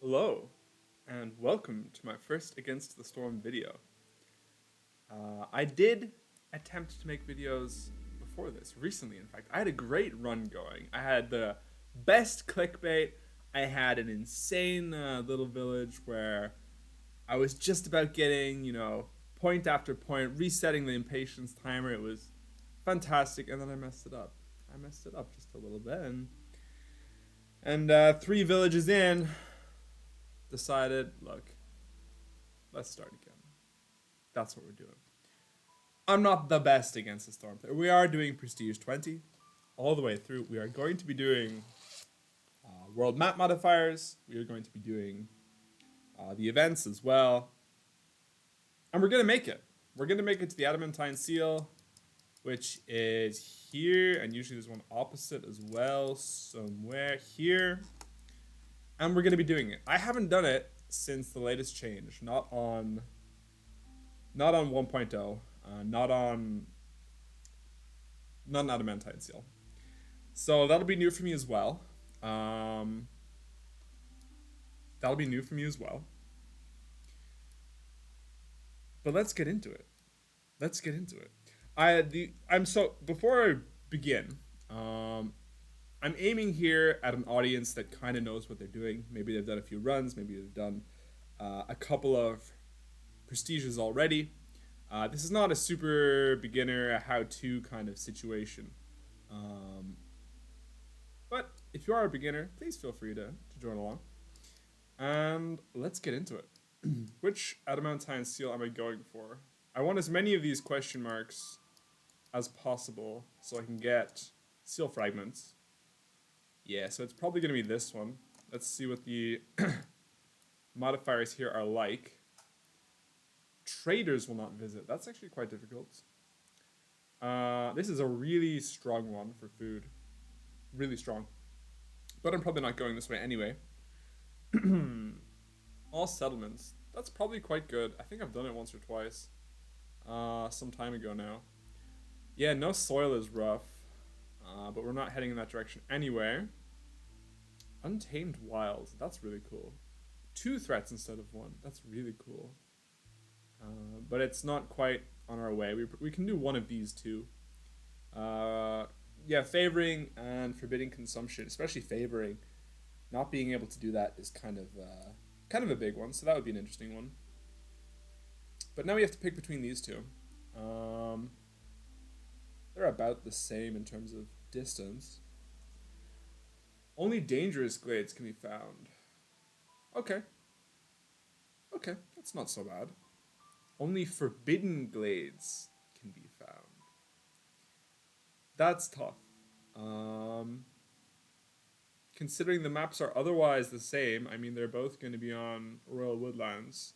Hello, and welcome to my first Against the Storm video. I did attempt to make videos before this, recently in fact. I had a great run going. I had the best clickbait. I had an insane little village where I was just about getting, point after point, resetting the impatience timer. It was fantastic, and then I messed it up. I messed it up just a little bit, and three villages in, decided, look, let's start again. That's what we're doing. I'm not the best against the Storm player. We are doing Prestige 20 all the way through. We are going to be doing world map modifiers. We are going to be doing the events as well. And we're going to make it. We're going to make it to the adamantine seal, which is here. And usually there's one opposite as well, somewhere here. And we're going to be doing it. I haven't done it since the latest change. Not on 1.0. Not on adamantine seal. So that'll be new for me as well. But let's get into it. Before I begin, I'm aiming here at an audience that kind of knows what they're doing. Maybe they've done a few runs. Maybe they've done a couple of prestiges already. This is not a super beginner how-to kind of situation. But if you are a beginner, please feel free to join along. And let's get into it. Which adamantine seal am I going for? I want as many of these question marks as possible so I can get seal fragments. Yeah, so it's probably going to be this one. Let's see what the modifiers here are like. Traders will not visit. That's actually quite difficult. This is a really strong one for food. Really strong. But I'm probably not going this way anyway. All settlements. That's probably quite good. I think I've done it once or twice. Some time ago now. Yeah, no soil is rough. But we're not heading in that direction anyway. Untamed wild. That's really cool. 2 threats instead of 1. That's really cool. But it's not quite on our way. We can do one of these two. Yeah, favoring and forbidding consumption, especially favoring. Not being able to do that is kind of a big one, so that would be an interesting one. But now we have to pick between these two. They're about the same in terms of distance. Only dangerous glades can be found. Okay, that's not so bad. Only forbidden glades can be found. That's tough. Considering the maps are otherwise the same, I mean, they're both going to be on Royal Woodlands.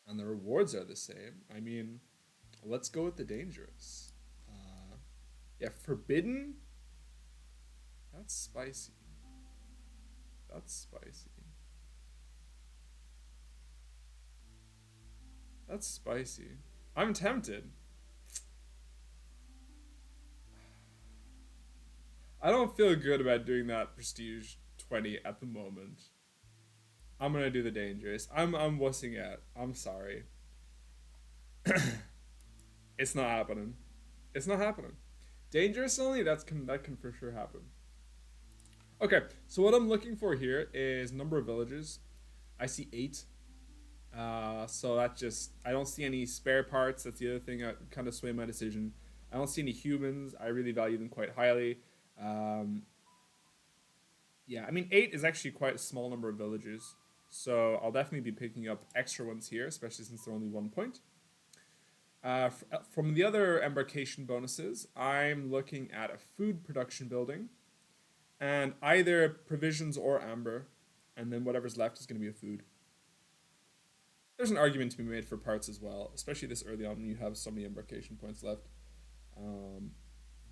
And the rewards are the same. I mean, let's go with the dangerous. Yeah, forbidden? That's spicy. That's spicy. I'm tempted. I don't feel good about doing that Prestige 20 at the moment. I'm gonna do the dangerous. I'm wussing out. I'm sorry. It's not happening. Dangerous only? That can for sure happen. Okay, so what I'm looking for here is number of villages. I see 8. So that just, I don't see any spare parts. That's the other thing that kind of swayed my decision. I don't see any humans. I really value them quite highly. Yeah, I mean, 8 is actually quite a small number of villages. So I'll definitely be picking up extra ones here, especially since they're only 1 point. From the other embarkation bonuses, I'm looking at a food production building. And either provisions or amber. And then whatever's left is going to be a food. There's an argument to be made for parts as well, especially this early on when you have so many embarkation points left.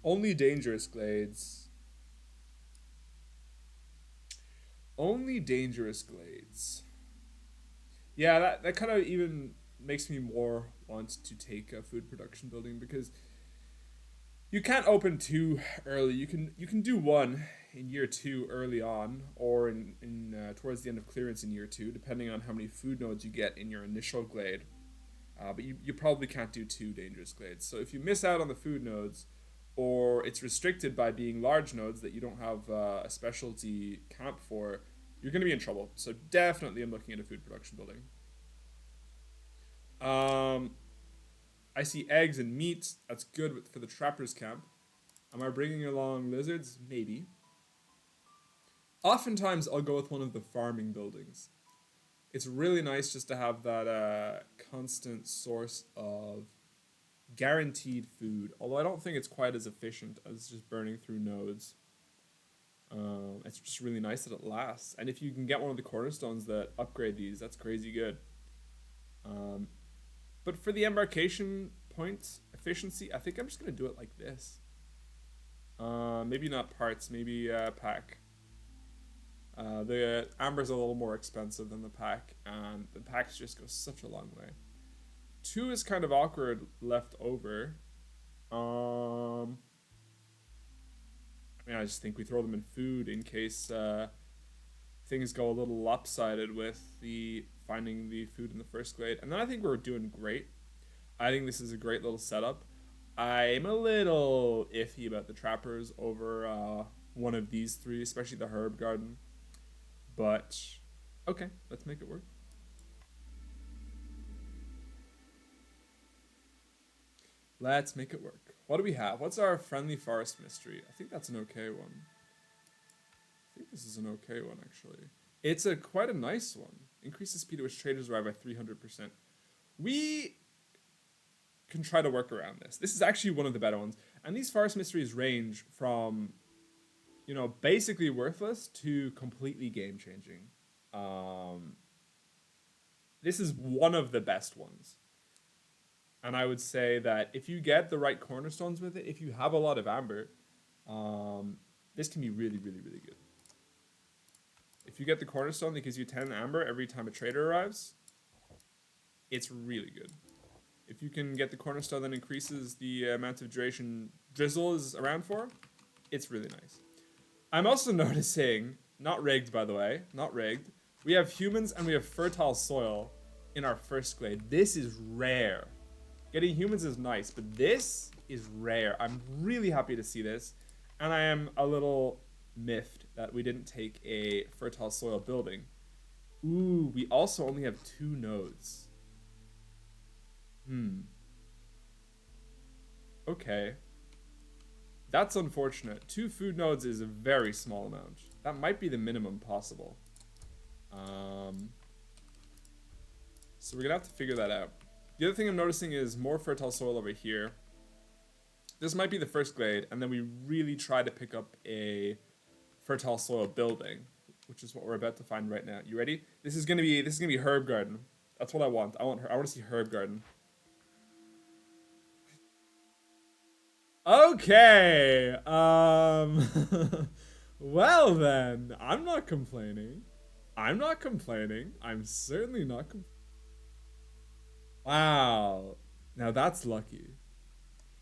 Only dangerous glades. Yeah, that kind of even makes me more want to take a food production building because you can't open 2 early. You can do 1 in year 2 early on, or in towards the end of clearance in year 2, depending on how many food nodes you get in your initial glade. But you probably can't do 2 dangerous glades. So if you miss out on the food nodes, or it's restricted by being large nodes that you don't have a specialty camp for, you're going to be in trouble. So definitely I'm looking at a food production building. I see eggs and meat. That's good for the trappers camp. Am I bringing along lizards? Maybe. Oftentimes I'll go with one of the farming buildings. It's really nice just to have that constant source of guaranteed food. Although I don't think it's quite as efficient as just burning through nodes. It's just really nice that it lasts. And if you can get one of the cornerstones that upgrade these, that's crazy good. But for the embarkation points efficiency, I think I'm just going to do it like this. Maybe not parts, maybe pack. The amber's a little more expensive than the pack, and the packs just go such a long way. 2 is kind of awkward left over. I mean, I just think we throw them in food in case things go a little lopsided with the finding the food in the first glade. And then I think we're doing great. I think this is a great little setup. I'm a little iffy about the trappers over one of these 3, especially the herb garden. But, okay, let's make it work. Let's make it work. What do we have? What's our friendly forest mystery? I think that's an okay one. I think this is an okay one, actually. It's quite a nice one. Increase the speed at which traders arrive by 300%. We can try to work around this. This is actually one of the better ones. And these forest mysteries range from, you know, basically worthless to completely game-changing. This is one of the best ones. And I would say that if you get the right cornerstones with it, if you have a lot of amber, this can be really, really, really good. If you get the cornerstone that gives you 10 amber every time a trader arrives, it's really good. If you can get the cornerstone that increases the amount of duration drizzle is around for, it's really nice. I'm also noticing, not rigged by the way, not rigged, we have humans and we have fertile soil in our first glade. This is rare. Getting humans is nice, but this is rare. I'm really happy to see this, and I am a little miffed that we didn't take a fertile soil building. Ooh, we also only have 2 nodes. Okay. That's unfortunate. 2 food nodes is a very small amount. That might be the minimum possible. So we're gonna have to figure that out. The other thing I'm noticing is more fertile soil over here. This might be the first glade, and then we really try to pick up a fertile soil building, which is what we're about to find right now. You ready? This is gonna be herb garden. That's what I want. I want to see herb garden. Okay. Well then, I'm not complaining. I'm certainly not complaining. Wow. Now that's lucky.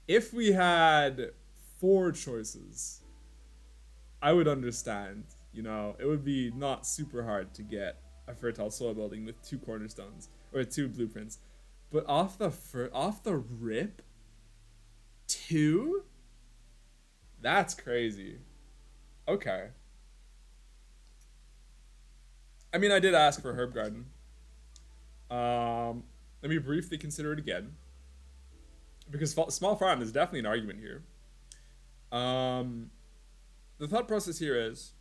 If we had 4 choices, I would understand. You know, it would be not super hard to get a fertile soil building with 2 cornerstones or 2 blueprints. But off the rip, 2? That's crazy. Okay. I mean, I did ask for herb garden. Let me briefly consider it again, because small farm is definitely an argument here. The thought process here is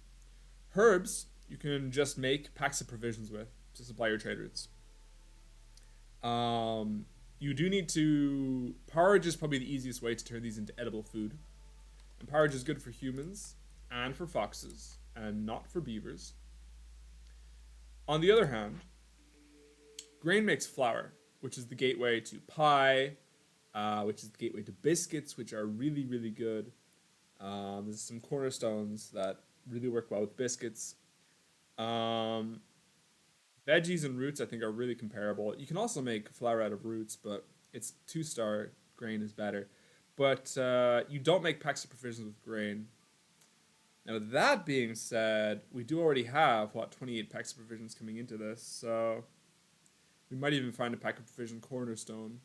herbs you can just make packs of provisions with to supply your trade routes. You do need to... Porridge is probably the easiest way to turn these into edible food. And porridge is good for humans and for foxes and not for beavers. On the other hand, grain makes flour, which is the gateway to pie, which is the gateway to biscuits, which are really, really good. There's some cornerstones that really work well with biscuits. Veggies and roots, I think, are really comparable. You can also make flour out of roots, but it's 2-star grain is better. But you don't make packs of provisions with grain. Now, that being said, we do already have, what, 28 packs of provisions coming into this, so we might even find a pack of provision cornerstone.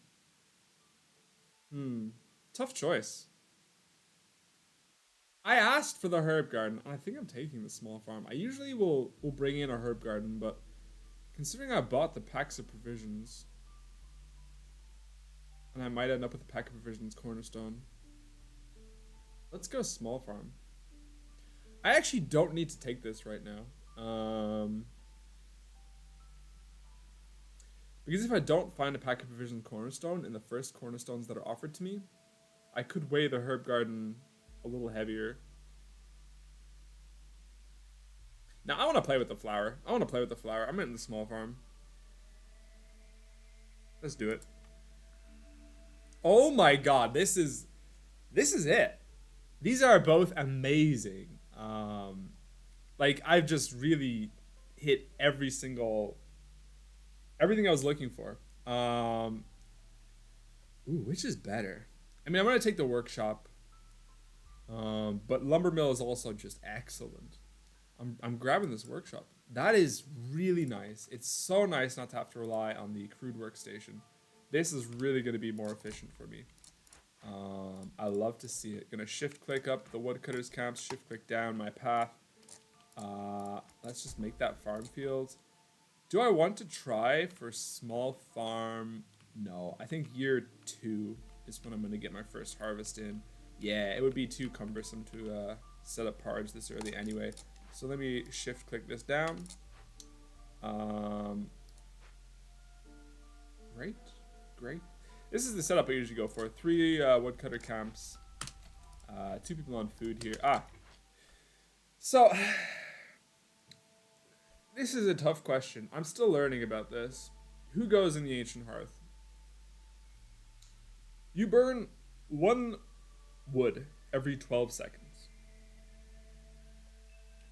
Hmm. Tough choice. I asked for the herb garden. I think I'm taking the small farm. I usually will bring in a herb garden, but considering I bought the packs of provisions, and I might end up with a pack of provisions cornerstone, let's go small farm. I actually don't need to take this right now. Because if I don't find a pack of provisions cornerstone in the first cornerstones that are offered to me, I could weigh the herb garden a little heavier. Now I want to play with the flower. I'm in the small farm. Let's do it. Oh my god, this is it. These are both amazing. Like I've just really hit everything I was looking for. Ooh, which is better? I mean, I'm gonna take the workshop, but lumber mill is also just excellent. I'm grabbing this workshop. That is really nice. It's so nice not to have to rely on the crude workstation. This is really going to be more efficient for me. I love to see it. Gonna shift click up the woodcutters camps, shift click down my path. Let's just make that farm field. Do I want to try for small farm? No, I think year 2 is when I'm gonna get my first harvest in. Yeah, it would be too cumbersome to set up parge this early anyway. So let me shift click this down. Great, great. This is the setup I usually go for. 3 woodcutter camps, 2 people on food here. So this is a tough question. I'm still learning about this. Who goes in the ancient hearth? You burn 1 wood every 12 seconds.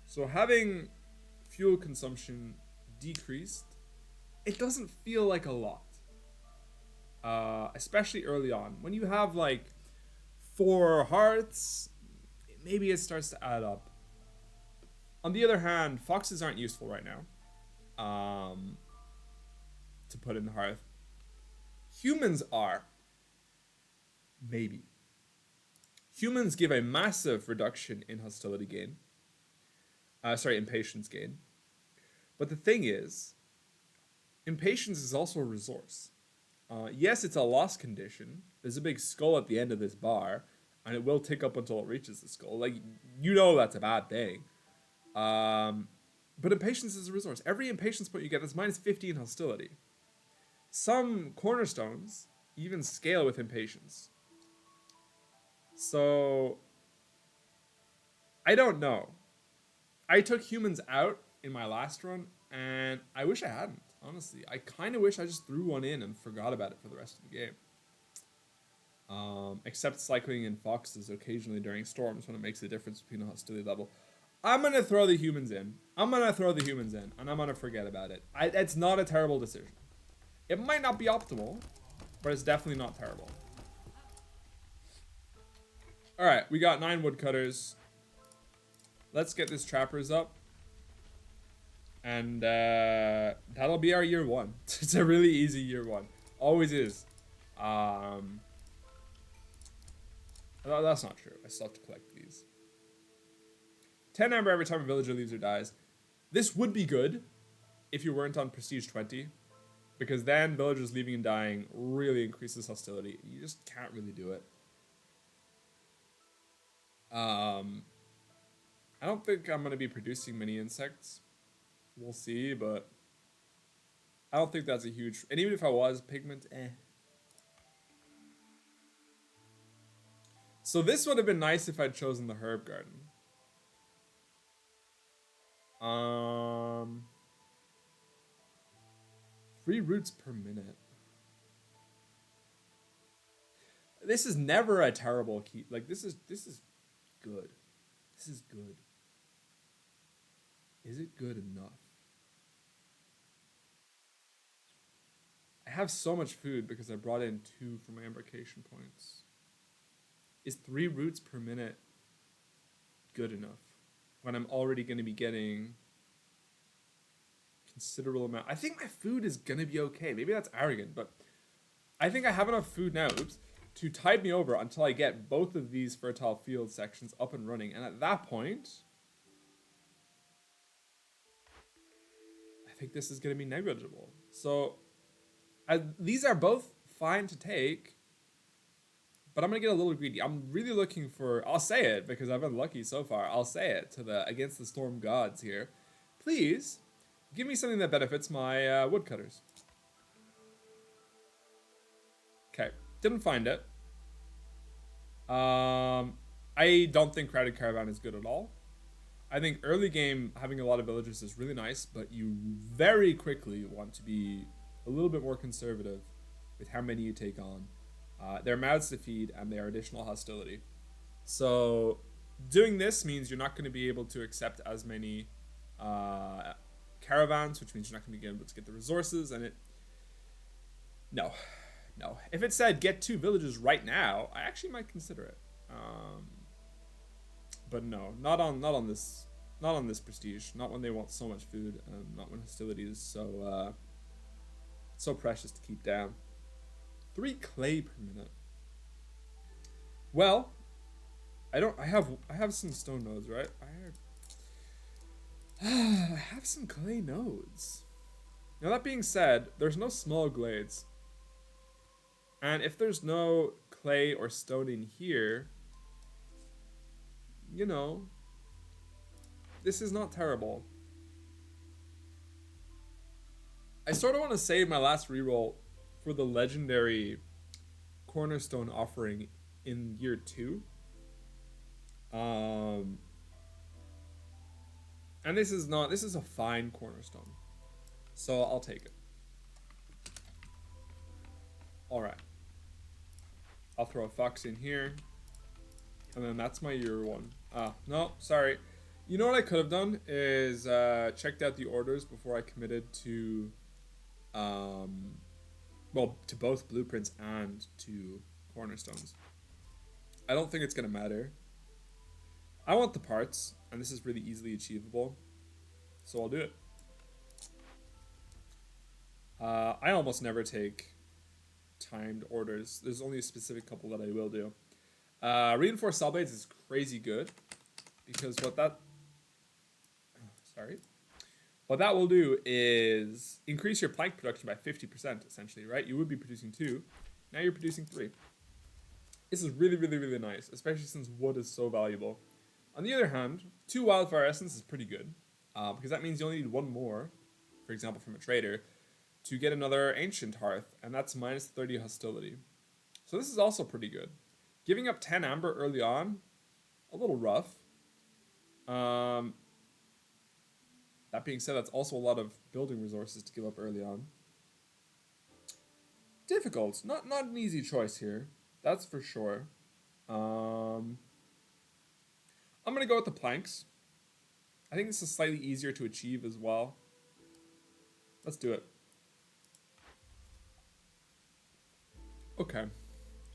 So having fuel consumption decreased, it doesn't feel like a lot. Especially early on. When you have like 4 hearths, maybe it starts to add up. On the other hand, foxes aren't useful right now. To put in the hearth. Humans are. Maybe. Humans give a massive reduction in hostility gain. Impatience gain. But the thing is, impatience is also a resource. Yes, it's a loss condition. There's a big skull at the end of this bar, and it will tick up until it reaches the skull. Like, you know that's a bad thing. But impatience is a resource. Every impatience point you get is minus 50 in hostility. Some cornerstones even scale with impatience. So, I don't know. I took humans out in my last run, and I wish I hadn't, honestly. I kind of wish I just threw one in and forgot about it for the rest of the game. Except cycling in foxes occasionally during storms when it makes a difference between a hostility level. I'm going to throw the humans in. And I'm going to forget about it. It's not a terrible decision. It might not be optimal, but it's definitely not terrible. Alright, we got 9 woodcutters. Let's get this trappers up. And that'll be our year 1. It's a really easy year 1. Always is. That's not true. I still have to collect these. 10 amber every time a villager leaves or dies. This would be good if you weren't on Prestige 20. Because then villagers leaving and dying really increases hostility. You just can't really do it. I don't think I'm going to be producing many insects. We'll see, but I don't think that's a huge... And even if I was, pigment, So this would have been nice if I'd chosen the herb garden. 3 roots per minute. This is never a terrible key. Like, this is good. This is good. Is it good enough? I have so much food because I brought in 2 for my embarkation points. Is 3 roots per minute good enough? when I'm already going to be getting considerable amount. I think my food is going to be okay. Maybe that's arrogant, but I think I have enough food now, to tide me over until I get both of these fertile field sections up and running. And at that point, I think this is going to be negligible. So these are both fine to take, but I'm going to get a little greedy. I'm really looking for, I'll say it because I've been lucky so far. I'll say it to the against the storm gods here. Please give me something that benefits my woodcutters. Okay, didn't find it. I don't think crowded caravan is good at all. I think early game having a lot of villagers is really nice, but you very quickly want to be a little bit more conservative with how many you take on. They're mouths to feed and they are additional hostility. So doing this means you're not going to be able to accept as many caravans, which means you're not going to be able to get the resources, and no. If it said get 2 villages right now, I actually might consider it. But no, not on this prestige. Not when they want so much food, and not when hostility is so precious to keep down. 3 clay per minute. Well, I have some stone nodes, right? I have some clay nodes. Now that being said, there's no small glades. And if there's no clay or stone in here, you know, this is not terrible. I sort of want to save my last reroll for the legendary cornerstone offering in year 2. And this is a fine cornerstone. So I'll take it. Alright. I'll throw a fox in here. And then that's my year 1. No, sorry. You know what I could have done is checked out the orders before I committed to to both blueprints and to cornerstones. I don't think it's gonna matter. I want the parts, and this is really easily achievable, so I'll do it. I almost never take timed orders. There's only a specific couple that I will do. Reinforced saw blades is crazy good, because what that will do is increase your plank production by 50%, essentially, right? You would be producing 2, now you're producing 3. This is really, really, really nice, especially since wood is so valuable. On the other hand, 2 wildfire essence is pretty good, because that means you only need 1 more, for example, from a trader, to get another ancient hearth, and that's minus 30 hostility. So this is also pretty good. Giving up 10 amber early on, a little rough. That being said, that's also a lot of building resources to give up early on. Difficult. Not an easy choice here. That's for sure. I'm going to go with the planks. I think this is slightly easier to achieve as well. Let's do it. Okay.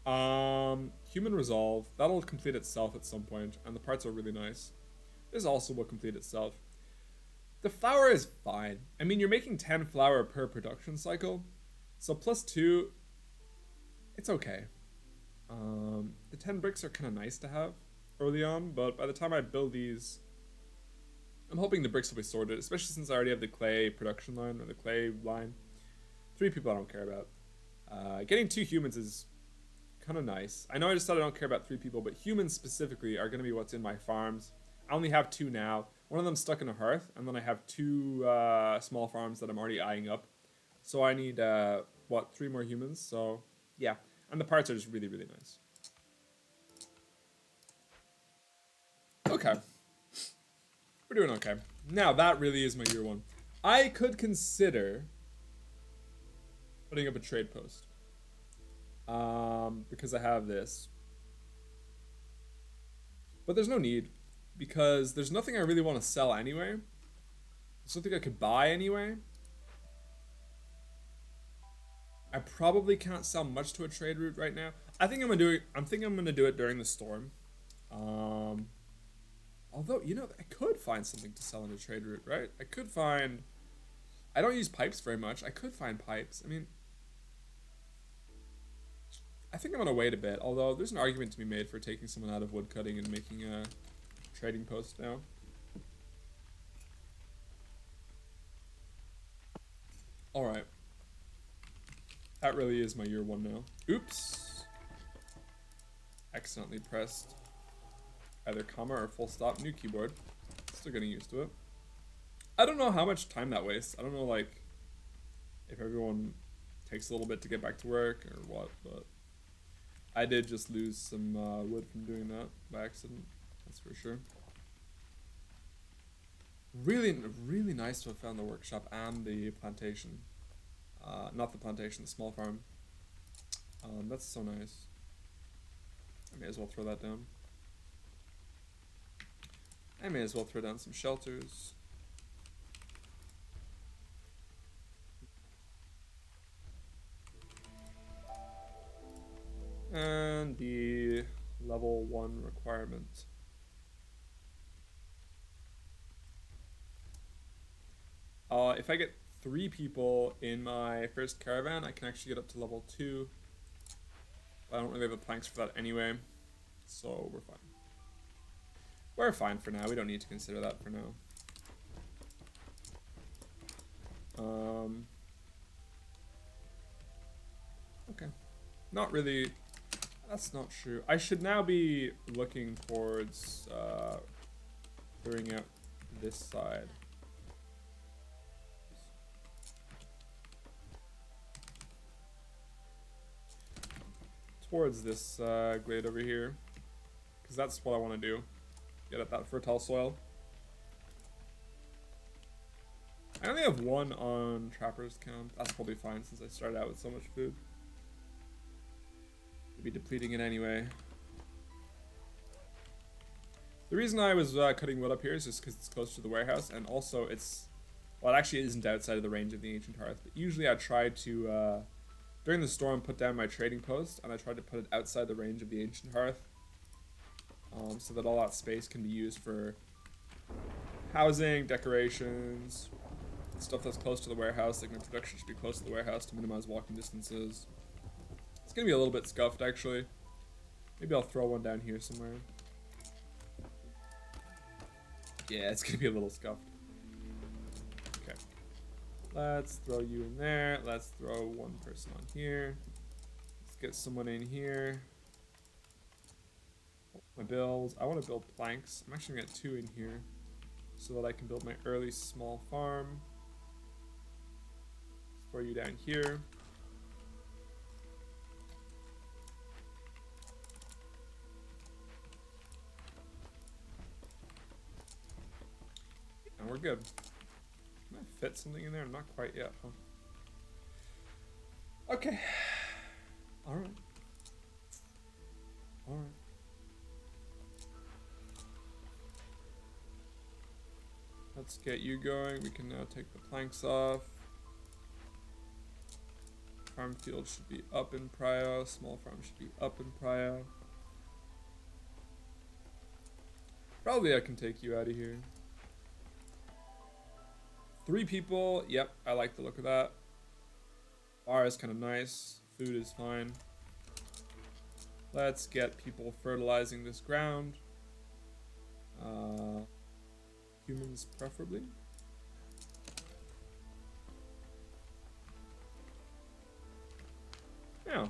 Human resolve. That'll complete itself at some point, and the parts are really nice. This also will complete itself. The flour is fine. I mean, you're making 10 flour per production cycle, so plus 2, it's okay. The 10 bricks are kind of nice to have early on, but by the time I build these, I'm hoping the bricks will be sorted, especially since I already have the clay production line, or the clay line. 3 people I don't care about. Getting 2 humans is kind of nice. I know I just said I don't care about 3 people, but humans specifically are going to be what's in my farms. I only have 2 now. One of them's stuck in a hearth, and then I have 2 small farms that I'm already eyeing up. So I need, 3 more humans? So, yeah. And the parts are just really, really nice. Okay. We're doing okay. Now, that really is my year 1. I could consider putting up a trade post. Because I have this. But there's no need. Because there's nothing I really want to sell anyway. There's something I could buy anyway. I probably can't sell much to a trade route right now. I think I'm gonna do it. I'm thinking I'm gonna do it during the storm. I'll Although, you know, I could find something to sell in a trade route, right? I could find... I don't use pipes very much. I could find pipes. I mean, I think I'm going to wait a bit. Although, there's an argument to be made for taking someone out of woodcutting and making a trading post now. Alright. That really is my year one now. Oops. Accidentally pressed either comma or full stop. New keyboard. Still getting used to it. I don't know how much time that wastes. I don't know, like, if everyone takes a little bit to get back to work or what, but I did just lose some wood from doing that by accident. That's for sure. Really, really nice to have found the workshop and the plantation. Not the plantation, the small farm. That's so nice. I may as well throw that down. I may as well throw down some shelters. And the level 1 requirement. If I get 3 people in my first caravan, I can actually get up to level 2. But I don't really have the planks for that anyway, so we're fine. We're fine for now. We don't need to consider that for now. Okay. Not really. That's not true. I should now be looking towards clearing out this side. Towards this glade over here. Because that's what I want to do. Get at that fertile soil. I only have 1 on Trapper's Camp. That's probably fine since I started out with so much food. We'll be depleting it anyway. The reason I was cutting wood up here is just because it's close to the warehouse, and also it's... Well, it actually isn't outside of the range of the Ancient Hearth, but usually I try to, during the storm, put down my trading post, and I try to put it outside the range of the Ancient Hearth. So that all that space can be used for housing, decorations, stuff that's close to the warehouse. Like my production should be close to the warehouse to minimize walking distances. It's gonna be a little bit scuffed actually. Maybe I'll throw one down here somewhere. Yeah, it's gonna be a little scuffed. Okay. Let's throw you in there. Let's throw 1 person on here. Let's get someone in here. My builds. I want to build planks. I'm actually gonna get 2 in here so that I can build my early small farm. Let's throw you down here. And we're good. Can I fit something in there? Not quite yet, huh? Okay. Alright. Alright. Let's get you going. We can now take the planks off. Farm field should be up in prio. Small farm should be up in prio. Probably I can take you out of here. 3 people. Yep, I like the look of that. Bar is kind of nice. Food is fine. Let's get people fertilizing this ground. Humans preferably. Yeah.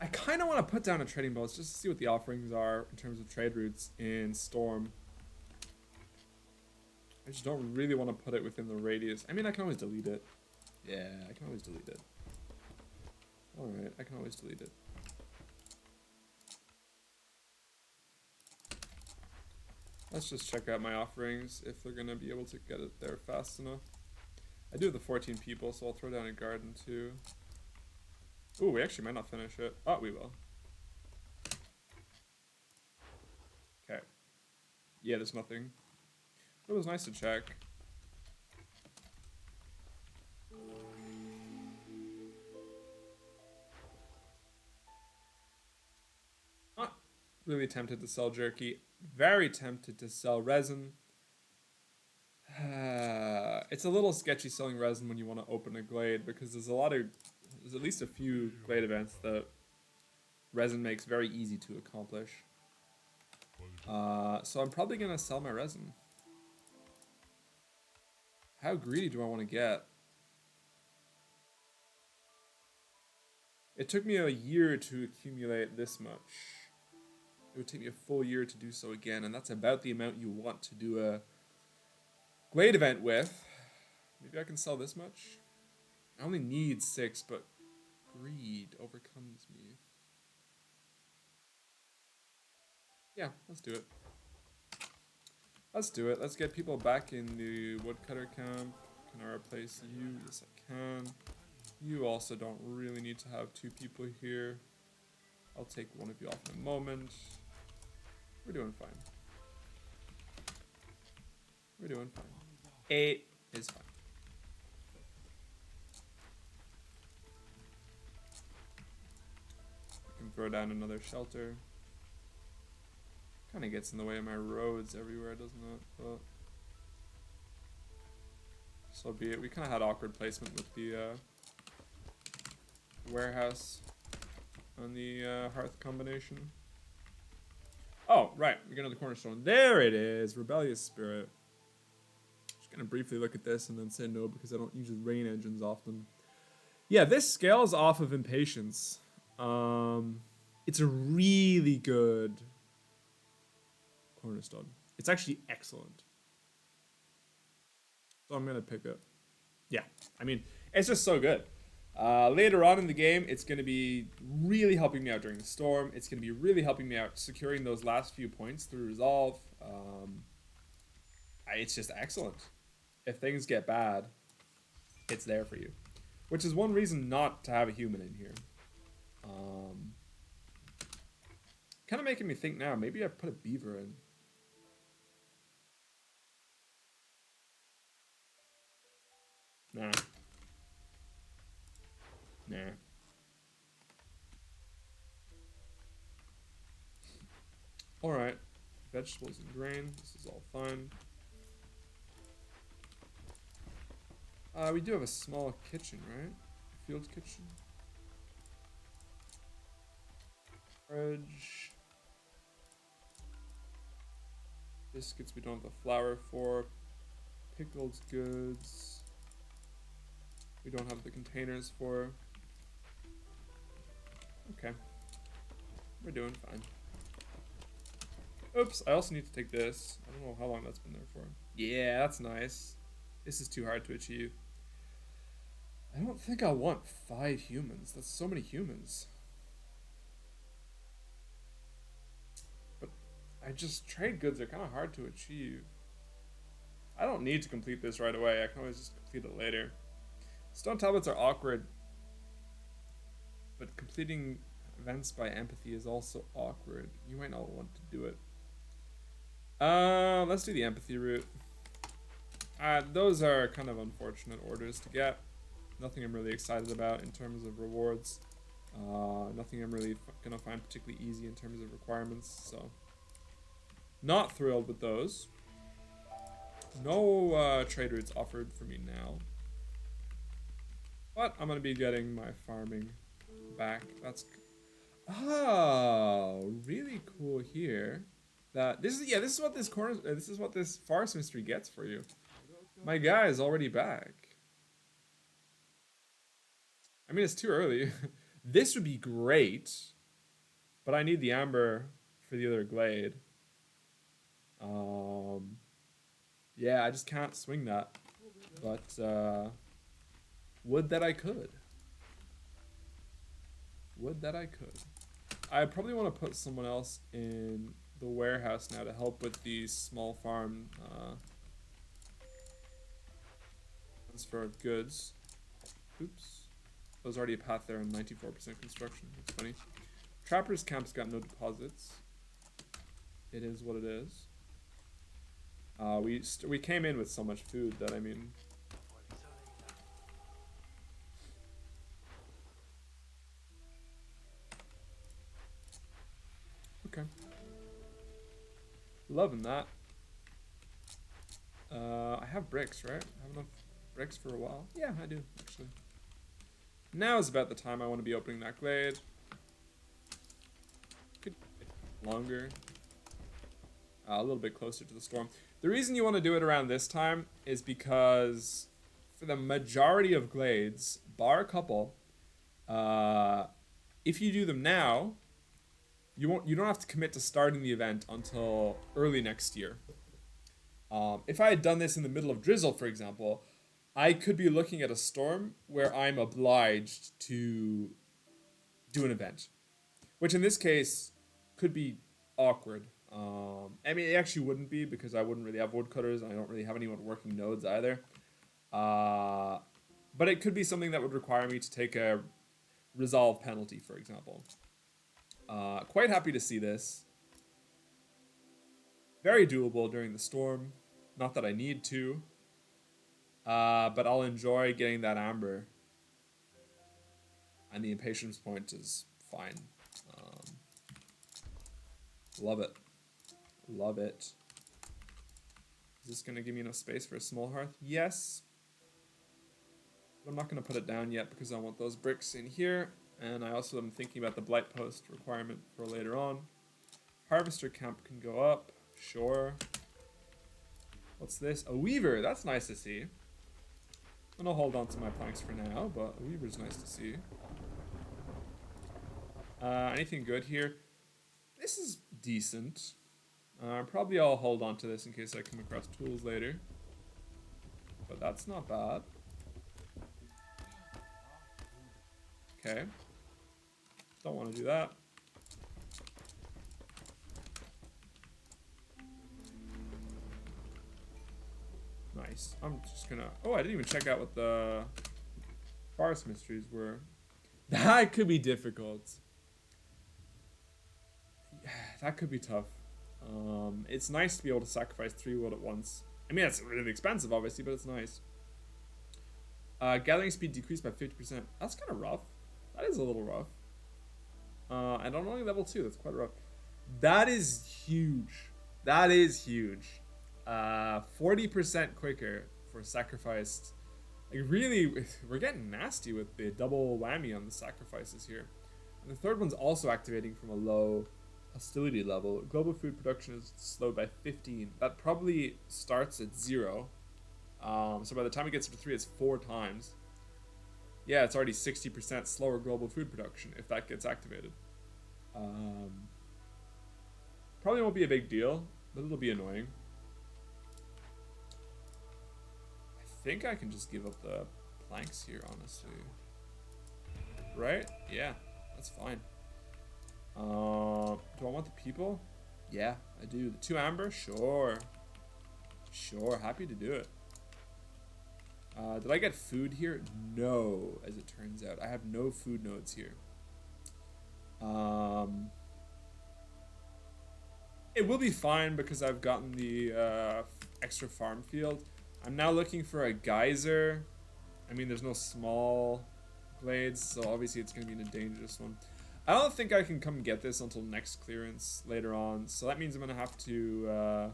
I kind of want to put down a trading post just to see what the offerings are in terms of trade routes in Storm. I just don't really want to put it within the radius. I mean, I can always delete it. Yeah, I can always delete it. Alright, I can always delete it. Let's just check out my offerings, if they're going to be able to get it there fast enough. I do have the 14 people, so I'll throw down a garden too. Ooh, we actually might not finish it. Oh, we will. Okay. Yeah, there's nothing. It was nice to check. Really tempted to sell jerky. Very tempted to sell resin. It's a little sketchy selling resin when you want to open a glade because there's at least a few glade events that resin makes very easy to accomplish. So I'm probably gonna sell my resin. How greedy do I want to get? It took me a year to accumulate this much. It would take me a full year to do so again, and that's about the amount you want to do a glade event with. Maybe I can sell this much? I only need 6, but greed overcomes me. Yeah, let's do it. Let's do it. Let's get people back in the woodcutter camp. Can I replace you? Yes, I can. You also don't really need to have 2 people here. I'll take one of you off in a moment. We're doing fine. We're doing fine. 8 is fine. I can throw down another shelter. Kind of gets in the way of my roads everywhere, doesn't it? But so be it. We kind of had awkward placement with the warehouse on the hearth combination. Oh, right. We get another cornerstone. There it is. Rebellious Spirit. Just going to briefly look at this and then say no because I don't use rain engines often. Yeah, this scales off of impatience. It's a really good cornerstone. It's actually excellent. So I'm going to pick it. Yeah, I mean, it's just so good. Later on in the game, it's going to be really helping me out during the storm. It's going to be really helping me out securing those last few points through resolve. It's just excellent. If things get bad, it's there for you. Which is one reason not to have a human in here. Kind of making me think now, maybe I put a beaver in. Nah. Nah. Alright. Vegetables and grain. This is all fine. We do have a small kitchen, right? A field kitchen. Fridge. Biscuits we don't have the flour for. Pickled goods. We don't have the containers for. Okay. We're doing fine. Oops, I also need to take this. I don't know how long that's been there for. Yeah, that's nice. This is too hard to achieve. I don't think I want 5 humans. That's so many humans. But trade goods are kind of hard to achieve. I don't need to complete this right away. I can always just complete it later. Stone tablets are awkward. But completing events by empathy is also awkward. You might not want to do it. Let's do the empathy route. Those are kind of unfortunate orders to get. Nothing I'm really excited about in terms of rewards. Nothing I'm really gonna find particularly easy in terms of requirements, so not thrilled with those. No trade routes offered for me now. But I'm gonna be getting my farming back. That's really cool here. This is what this forest mystery gets for you. My guy is already back. I mean, it's too early. This would be great, but I need the amber for the other glade. Yeah, I just can't swing that. But would that I could. Would that I could. I probably want to put someone else in the warehouse now to help with these small farm transfer of goods. Oops. There's already a path there and 94% construction. That's funny. Trapper's camp's got no deposits. It is what it is. We came in with so much food that, I mean... Okay. Loving that. I have bricks, right? I have enough bricks for a while. Yeah, I do, actually. Now is about the time I want to be opening that glade. Could get longer. A little bit closer to the storm. The reason you want to do it around this time is because for the majority of glades, bar a couple, if you do them now, you don't have to commit to starting the event until early next year. If I had done this in the middle of drizzle, for example, I could be looking at a storm where I'm obliged to do an event, which in this case could be awkward. I mean, it actually wouldn't be because I wouldn't really have woodcutters and I don't really have anyone working nodes either. But it could be something that would require me to take a resolve penalty, for example. Quite happy to see this. Very doable during the storm. Not that I need to. But I'll enjoy getting that amber. And the impatience point is fine. Love it. Love it. Is this going to give me enough space for a small hearth? Yes. But I'm not going to put it down yet because I want those bricks in here. And I also am thinking about the blight post requirement for later on. Harvester camp can go up. Sure. What's this? A weaver. That's nice to see. I'm going to hold on to my planks for now, but a weaver's nice to see. Anything good here? This is decent. Probably I'll hold on to this in case I come across tools later. But that's not bad. Okay. Don't want to do that. Nice. I'm just gonna... Oh, I didn't even check out what the forest mysteries were. That could be difficult. That could be tough. It's nice to be able to sacrifice 3 wood at once. I mean, it's really expensive, obviously, but it's nice. Gathering speed decreased by 50%. That's kind of rough. That is a little rough. And on only level 2, that's quite rough. That is huge. That is huge. 40% quicker for sacrificed. Like, really, we're getting nasty with the double whammy on the sacrifices here. And the third one's also activating from a low hostility level. Global food production is slowed by 15. That probably starts at 0. So by the time it gets to 3, it's 4 times. Yeah, it's already 60% slower global food production if that gets activated. Probably won't be a big deal, but it'll be annoying. I think I can just give up the planks here, honestly. Right? Yeah, that's fine. Do I want the people? Yeah, I do. The 2 amber? Sure. Sure, happy to do it. Did I get food here? No, as it turns out. I have no food nodes here. It will be fine because I've gotten the extra farm field. I'm now looking for a geyser. I mean, there's no small glades, so obviously it's going to be a dangerous one. I don't think I can come get this until next clearance later on, so that means I'm going to have to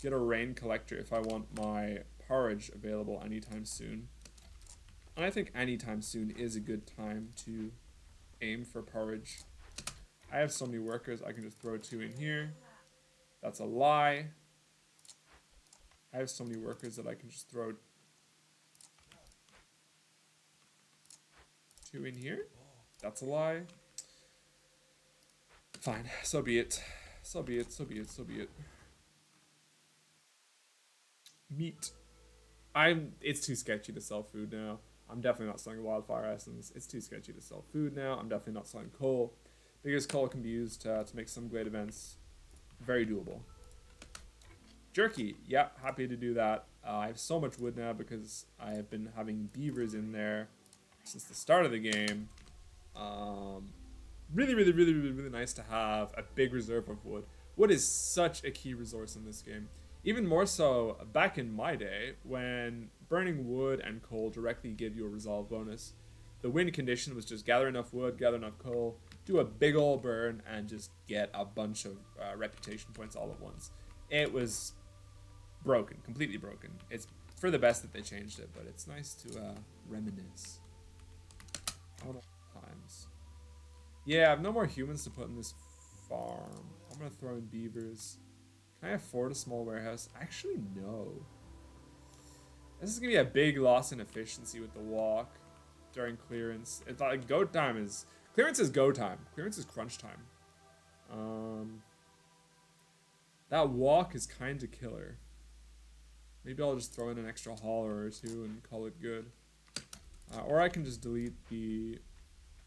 get a rain collector if I want my porridge available anytime soon. And I think anytime soon is a good time to aim for porridge. I have so many workers, I can just throw 2 in here. That's a lie. I have so many workers that I can just throw 2 in here. That's a lie. Fine, so be it. So be it, so be it, so be it. Meat. It's too sketchy to sell food now. I'm definitely not selling wildfire essence. It's too sketchy to sell food now. I'm definitely not selling coal. Because coal can be used to make some glade events very doable. Jerky, yeah, happy to do that. I have so much wood now because I have been having beavers in there since the start of the game. Really nice to have a big reserve of wood. Wood is such a key resource in this game. Even more so back in my day when burning wood and coal directly gave you a resolve bonus. The win condition was just gather enough wood, gather enough coal, do a big old burn, and just get a bunch of reputation points all at once. It was broken, completely broken. It's for the best that they changed it, but it's nice to reminisce. All the times. Yeah, I have no more humans to put in this farm. I'm gonna throw in beavers. Can I afford a small warehouse? Actually, no. This is gonna be a big loss in efficiency with the walk during clearance. It's like go time is clearance is go time. Clearance is crunch time. That walk is kind of killer. Maybe I'll just throw in an extra hauler or two and call it good. Or I can just delete the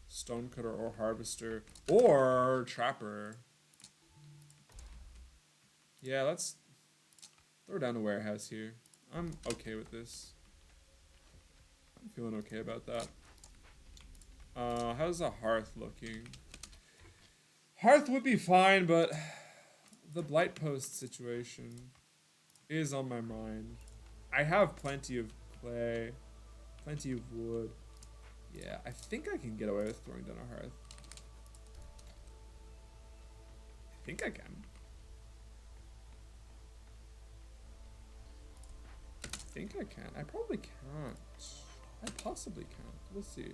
stonecutter or harvester or trapper. Yeah, let's throw down a warehouse here. I'm okay with this. I'm feeling okay about that. How's the hearth looking? Hearth would be fine, but the blight post situation is on my mind. I have plenty of clay, plenty of wood. Yeah, I think I can get away with throwing down a hearth. I think I can. I think I can. I probably can't. I possibly can't. We'll see.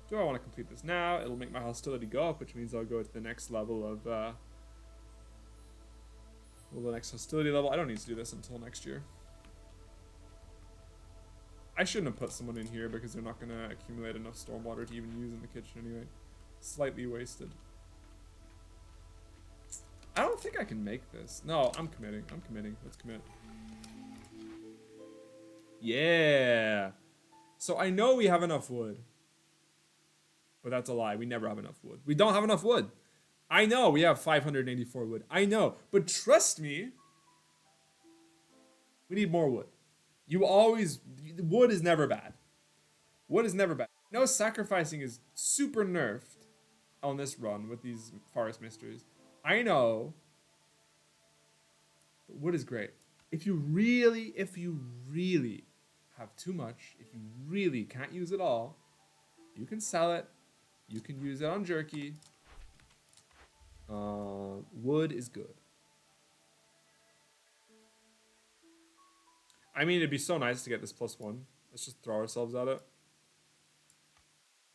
Do I want to complete this now? It'll make my hostility go up, which means I'll go to the next level of, well, the next hostility level. I don't need to do this until next year. I shouldn't have put someone in here because they're not going to accumulate enough stormwater to even use in the kitchen anyway. Slightly wasted. I don't think I can make this. No, I'm committing. I'm committing. Let's commit. Yeah. So I know we have enough wood. But that's a lie. We never have enough wood. We don't have enough wood. I know we have 584 wood. I know. But trust me, we need more wood. You always... Wood is never bad. Wood is never bad. No, sacrificing is super nerfed on this run with these forest mysteries. I know. But wood is great. If you really have too much, if you really can't use it all, you can sell it. You can use it on jerky. Wood is good. I mean, it'd be so nice to get this +1. Let's just throw ourselves at it.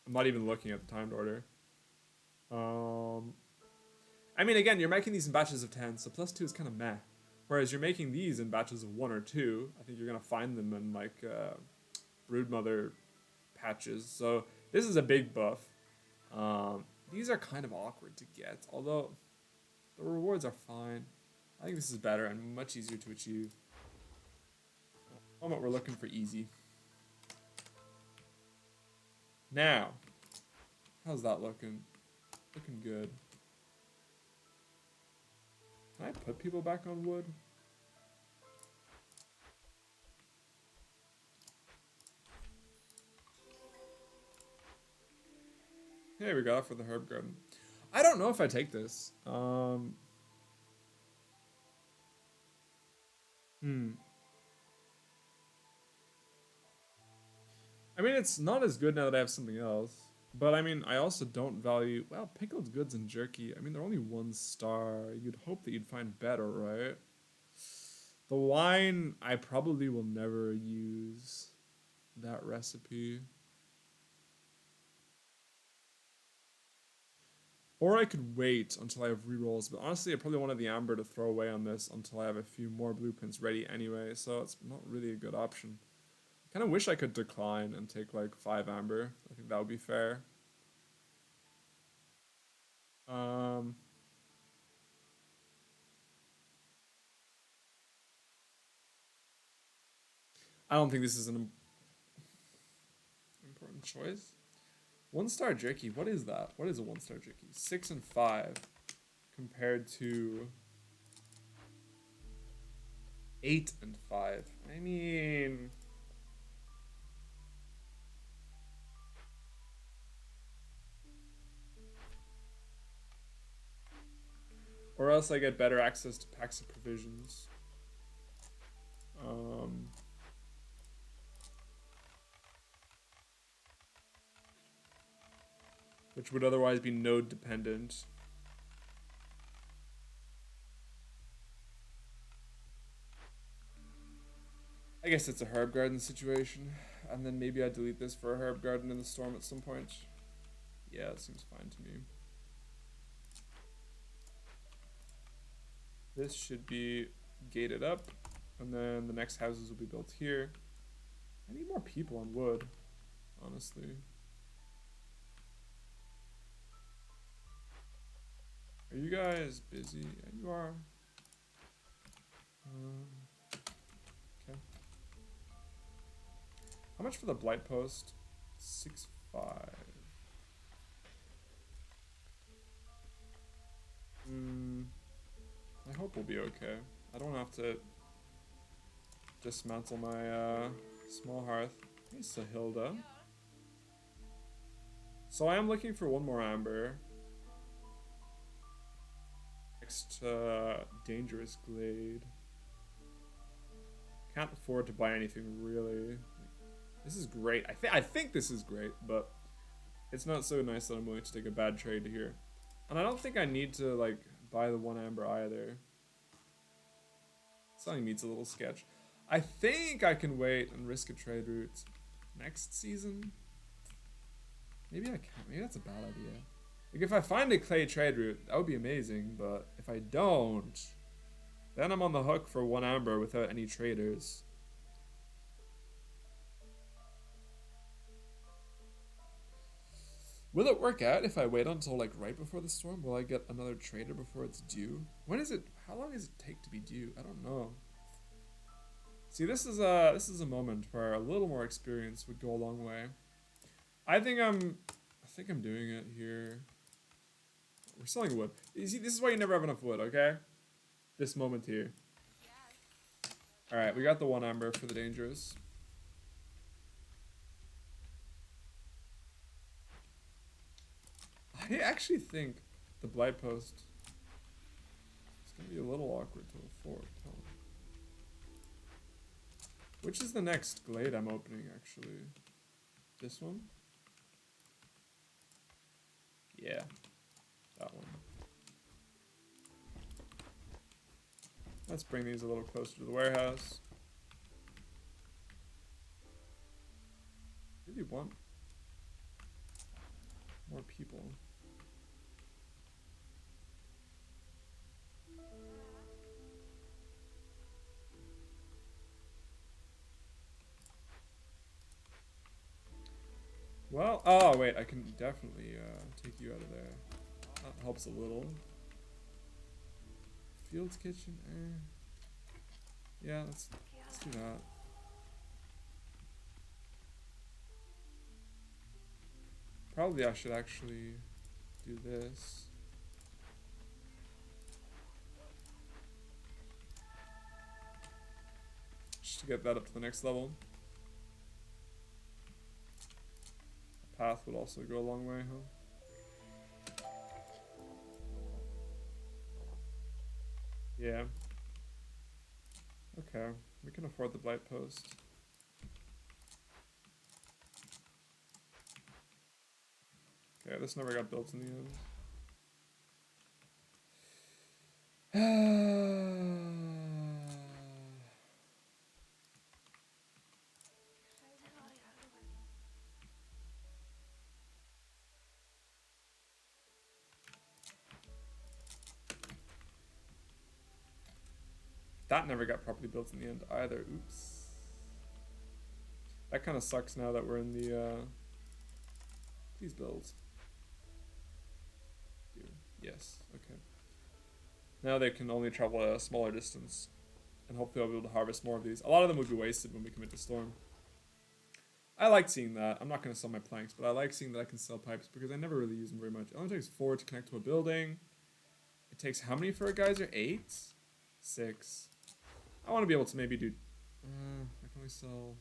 I'm not even looking at the timed order. I mean, again, you're making these in batches of 10, so +2 is kind of meh. Whereas you're making these in batches of 1 or 2. I think you're going to find them in, like, Broodmother patches. So this is a big buff. These are kind of awkward to get, although the rewards are fine. I think this is better and much easier to achieve. At the moment, we're looking for easy. Now, how's that looking? Looking good. Can I put people back on wood? Here we go for the herb garden. I don't know if I take this. I mean, it's not as good now that I have something else. But I mean, I also don't value... Well, pickled goods and jerky. I mean, they're only 1 star. You'd hope that you'd find better, right? The wine, I probably will never use that recipe. Or I could wait until I have rerolls, but honestly, I probably wanted the amber to throw away on this until I have a few more blueprints ready anyway, so it's not really a good option. I kind of wish I could decline and take like 5 amber. I think that would be fair. I don't think this is an important choice. 1 star jerky, what is that? What is a 1 star jerky? 6 and 5 compared to 8 and 5. I mean... Or else I get better access to packs of provisions. which would otherwise be node dependent. I guess it's a herb garden situation, and then maybe I delete this for a herb garden in the storm at some point. Yeah, it seems fine to me. This should be gated up, and then the next houses will be built here. I need more people on wood, honestly. Are you guys busy? Yeah, you are. Okay. How much for the blight post? 6.5. I hope we'll be okay. I don't have to dismantle my small hearth. Hey, Sahilda. So I am looking for one more amber. Next dangerous glade. Can't afford to buy anything really. This is great. I think this is great, but it's not so nice that I'm willing to take a bad trade here. And I don't think I need to like buy the one amber either. Something needs a little sketch. I think I can wait and risk a trade route next season. Maybe I can't. Maybe that's a bad idea. Like if I find a clay trade route, that would be amazing. But if I don't, then I'm on the hook for one amber without any traders. Will it work out if I wait until like right before the storm? Will I get another trader before it's due? When is it? How long does it take to be due? I don't know. See, this is a moment where a little more experience would go a long way. I think I'm doing it here. We're selling wood. You see, this is why you never have enough wood, okay? This moment here. Alright, we got the one amber for the dangerous. I actually think the blight post is going to be a little awkward to afford. Huh? Which is the next glade I'm opening, actually? This one? Yeah, that one. Let's bring these a little closer to the warehouse. Really want more people. Well, oh wait, I can definitely take you out of there. That helps a little. Fields kitchen, yeah, let's do that. Probably I should actually do this. Just to get that up to the next level. A path would also go a long way, huh? Yeah. Okay, we can afford the blight post. Okay, this never got built in the end. That never got properly built in the end either. Oops. That kind of sucks now that we're in the, please build. Yes, okay. Now they can only travel a smaller distance. And hopefully I'll be able to harvest more of these. A lot of them would be wasted when we commit to storm. I like seeing that. I'm not going to sell my planks, but I like seeing that I can sell pipes because I never really use them very much. It only takes 4 to connect to a building. It takes how many for a geyser? 8? 6. I want to be able to maybe do... I can only sell...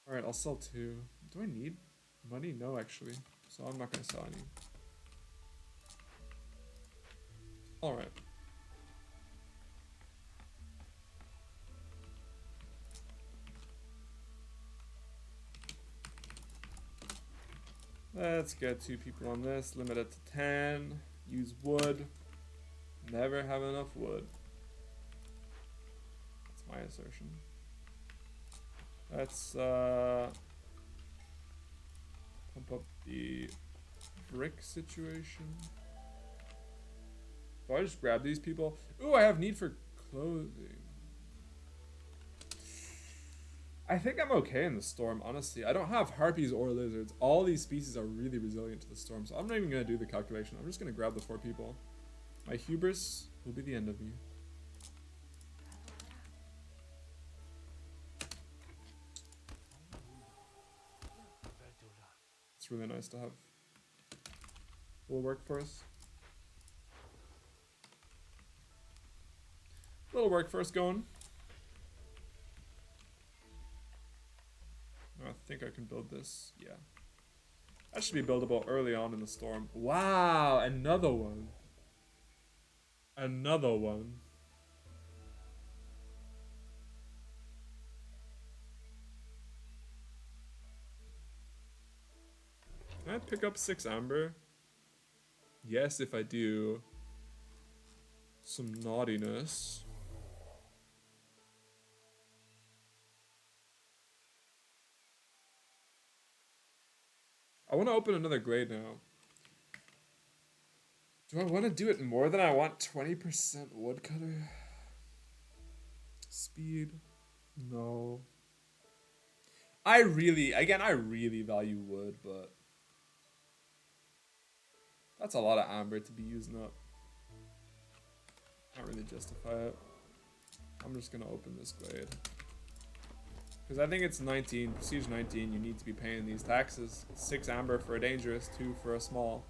Alright, I'll sell 2. Do I need money? No, actually. So I'm not going to sell any. Alright. Let's get 2 people on this. Limit it to 10. Use wood. Never have enough wood. That's my assertion. Let's pump up the brick situation. Do I just grab these people? Ooh, I have need for clothing. I think I'm okay in the storm, honestly. I don't have harpies or lizards. All these species are really resilient to the storm, so I'm not even going to do the calculation. I'm just going to grab the 4 people. My hubris will be the end of me. It's really nice to have a little workforce. Little workforce going. I think I can build this. Yeah. That should be buildable early on in the storm. Wow, another one. Another one. Can I pick up 6 amber? Yes, if I do some naughtiness. I want to open another glade now. Do I want to do it more than I want 20% woodcutter? Speed? No. I really value wood, but that's a lot of amber to be using up. Can't really justify it. I'm just gonna open this glade. Because I think it's 19, prestige 19, you need to be paying these taxes. 6 amber for a dangerous, 2 for a small.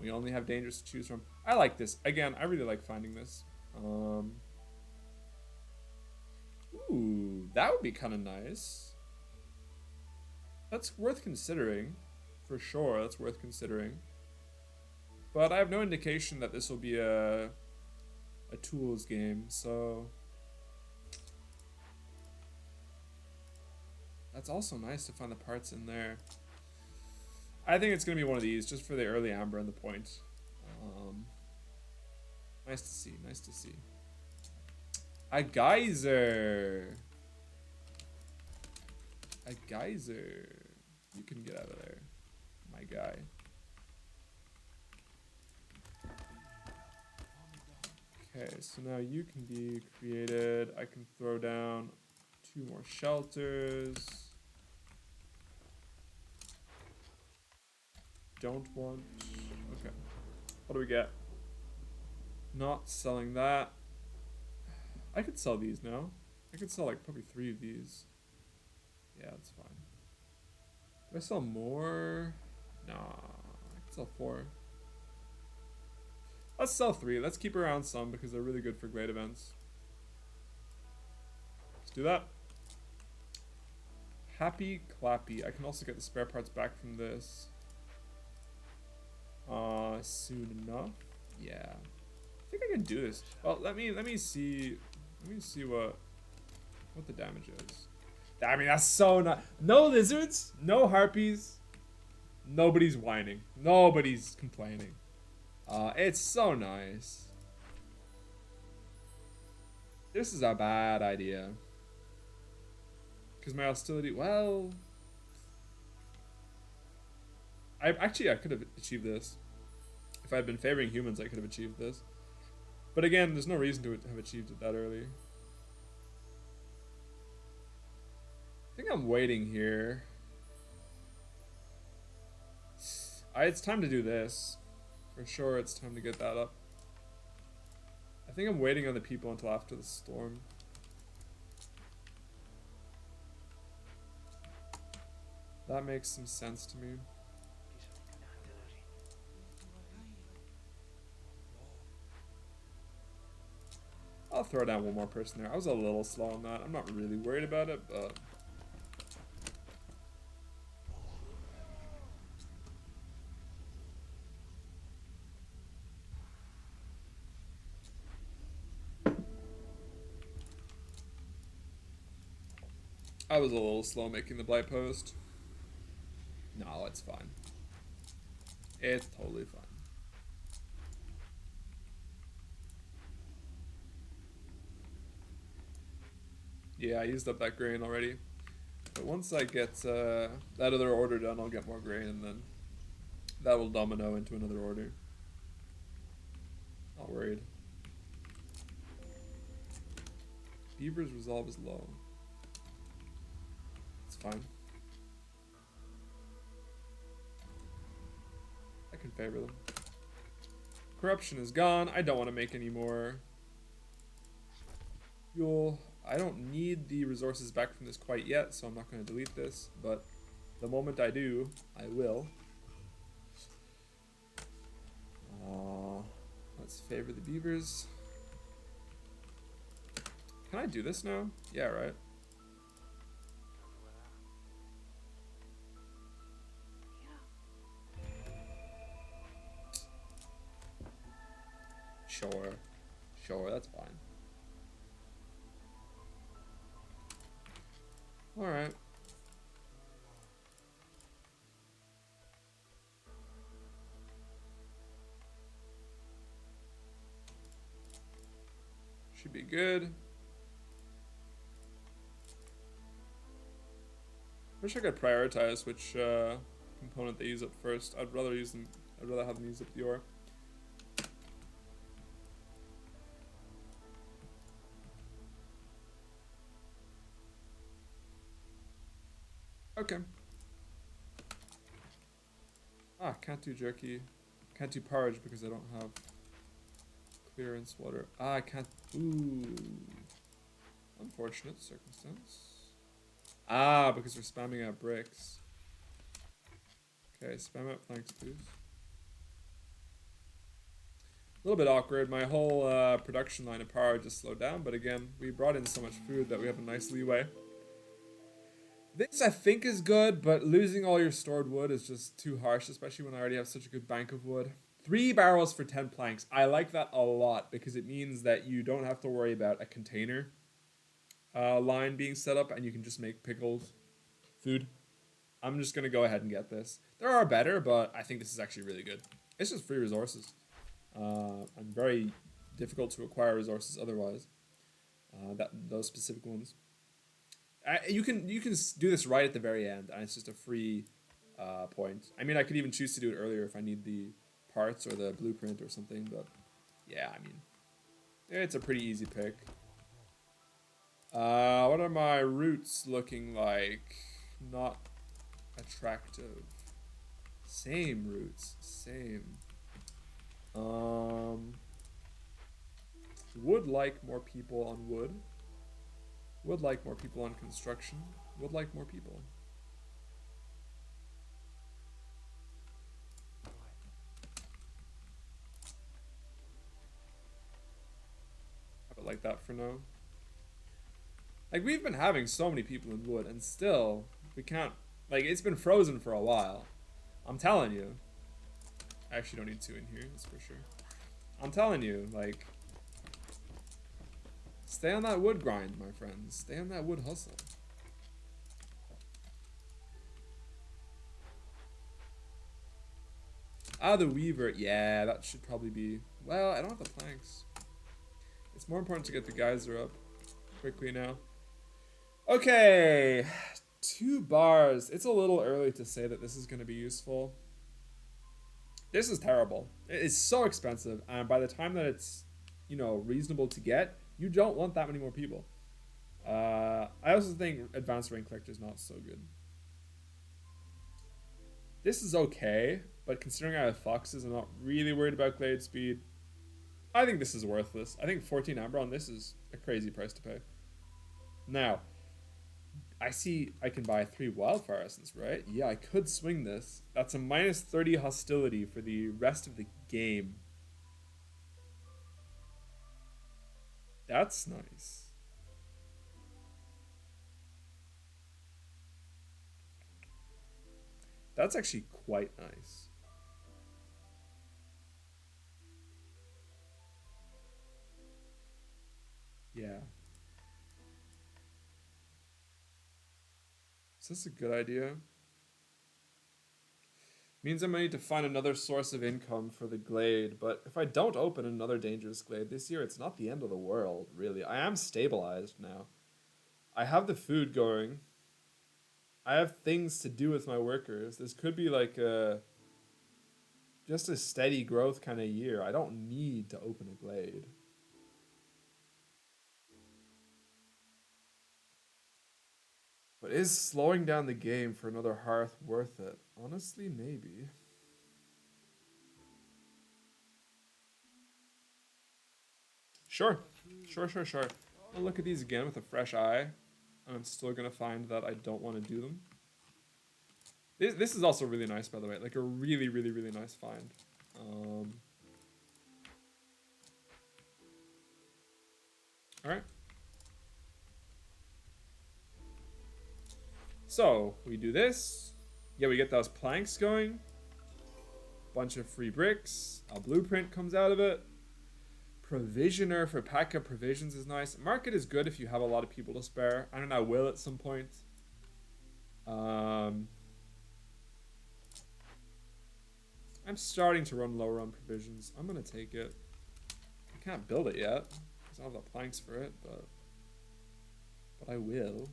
We only have dangerous to choose from. I like this. Again, I really like finding this. Ooh, that would be kind of nice. That's worth considering. For sure, that's worth considering. But I have no indication that this will be a tools game, so... That's also nice to find the parts in there. I think it's going to be one of these, just for the early amber and the point. Nice to see, nice to see. A geyser! A geyser. You can get out of there, my guy. Okay, so now you can be created. I can throw down 2 more shelters. Don't want. Okay. What do we get? Not selling that. I could sell these now. I could sell like probably 3 of these. Yeah, that's fine. Do I sell more? Nah, I can sell 4. Let's sell 3. Let's keep around some because they're really good for great events. Let's do that. Happy Clappy. I can also get the spare parts back from this. Soon enough. Yeah. I think I can do this. Well, let me see what the damage is. I mean, that's so not. No lizards, no harpies. Nobody's whining. Nobody's complaining. It's so nice. This is a bad idea. Because my hostility, well... I could have achieved this. If I had been favoring humans, I could have achieved this. But again, there's no reason to have achieved it that early. I think I'm waiting here. It's time to do this. For sure, it's time to get that up. I think I'm waiting on the people until after the storm. That makes some sense to me. I'll throw down 1 more person there. I was a little slow on that. I'm not really worried about it, but... I was a little slow making the blight post. No, it's fine. It's totally fine. Yeah, I used up that grain already. But once I get that other order done, I'll get more grain, and then that will domino into another order. Not worried. Beaver's resolve is low. It's fine. I can favor them. Corruption is gone. I don't want to make any more fuel. I don't need the resources back from this quite yet, so I'm not going to delete this. But the moment I do, I will. Let's favor the beavers. Can I do this now? Yeah, right. Sure. Sure, that's fine. Alright. Should be good. Wish I could prioritize which component they use up first. I'd rather have them use up the ore. Okay. Can't do jerky. Can't do porridge because I don't have clearance water. I can't. Ooh. Unfortunate circumstance. Because we're spamming out bricks. Okay, spam out planks, please. A little bit awkward. My whole production line of power just slowed down, but again, we brought in so much food that we have a nice leeway. This I think is good, but losing all your stored wood is just too harsh, especially when I already have such a good bank of wood. 3 barrels for 10 planks. I like that a lot because it means that you don't have to worry about a container line being set up and you can just make pickled food. I'm just going to go ahead and get this. There are better, but I think this is actually really good. It's just free resources. And very difficult to acquire resources otherwise. Those specific ones. You can do this right at the very end, and it's just a free point. I mean, I could even choose to do it earlier if I need the parts or the blueprint or something, but yeah, I mean, it's a pretty easy pick. What are my roots looking like? Not attractive. Same roots, same. Would like more people on wood. Would like more people on construction. Would like more people. Have it like that for now. Like, we've been having so many people in wood, and still, we can't... Like, it's been frozen for a while. I'm telling you. I actually don't need 2 in here, that's for sure. I'm telling you, like... Stay on that wood grind, my friends. Stay on that wood hustle. The weaver. Yeah, that should probably be... Well, I don't have the planks. It's more important to get the geyser up quickly now. Okay. 2 bars. It's a little early to say that this is going to be useful. This is terrible. It is so expensive, and by the time that it's, reasonable to get, you don't want that many more people. I also think advanced rain collector is not so good. This is okay, but considering I have foxes, I'm not really worried about glade speed. I think this is worthless. I think 14 amber on this is a crazy price to pay. Now, I see I can buy 3 wildfire essence, right? Yeah, I could swing this. That's a minus 30 hostility for the rest of the game. That's nice. That's actually quite nice. Yeah. Is this a good idea? Means I'm gonna need to find another source of income for the glade, but if I don't open another dangerous glade this year, it's not the end of the world, really. I am stabilized now. I have the food going. I have things to do with my workers. This could be like just a steady growth kind of year. I don't need to open a glade. But is slowing down the game for another hearth worth it? Honestly, maybe. Sure. Sure. I'll look at these again with a fresh eye. And I'm still going to find that I don't want to do them. This is also really nice, by the way. Like a really nice find. Alright. So, we do this. Yeah, we get those planks going. Bunch of free bricks. A blueprint comes out of it. Provisioner for pack up provisions is nice. Market is good if you have a lot of people to spare. I don't know, I will at some point. I'm starting to run lower on provisions. I'm gonna take it. I can't build it yet because I don't have the planks for it, but I will.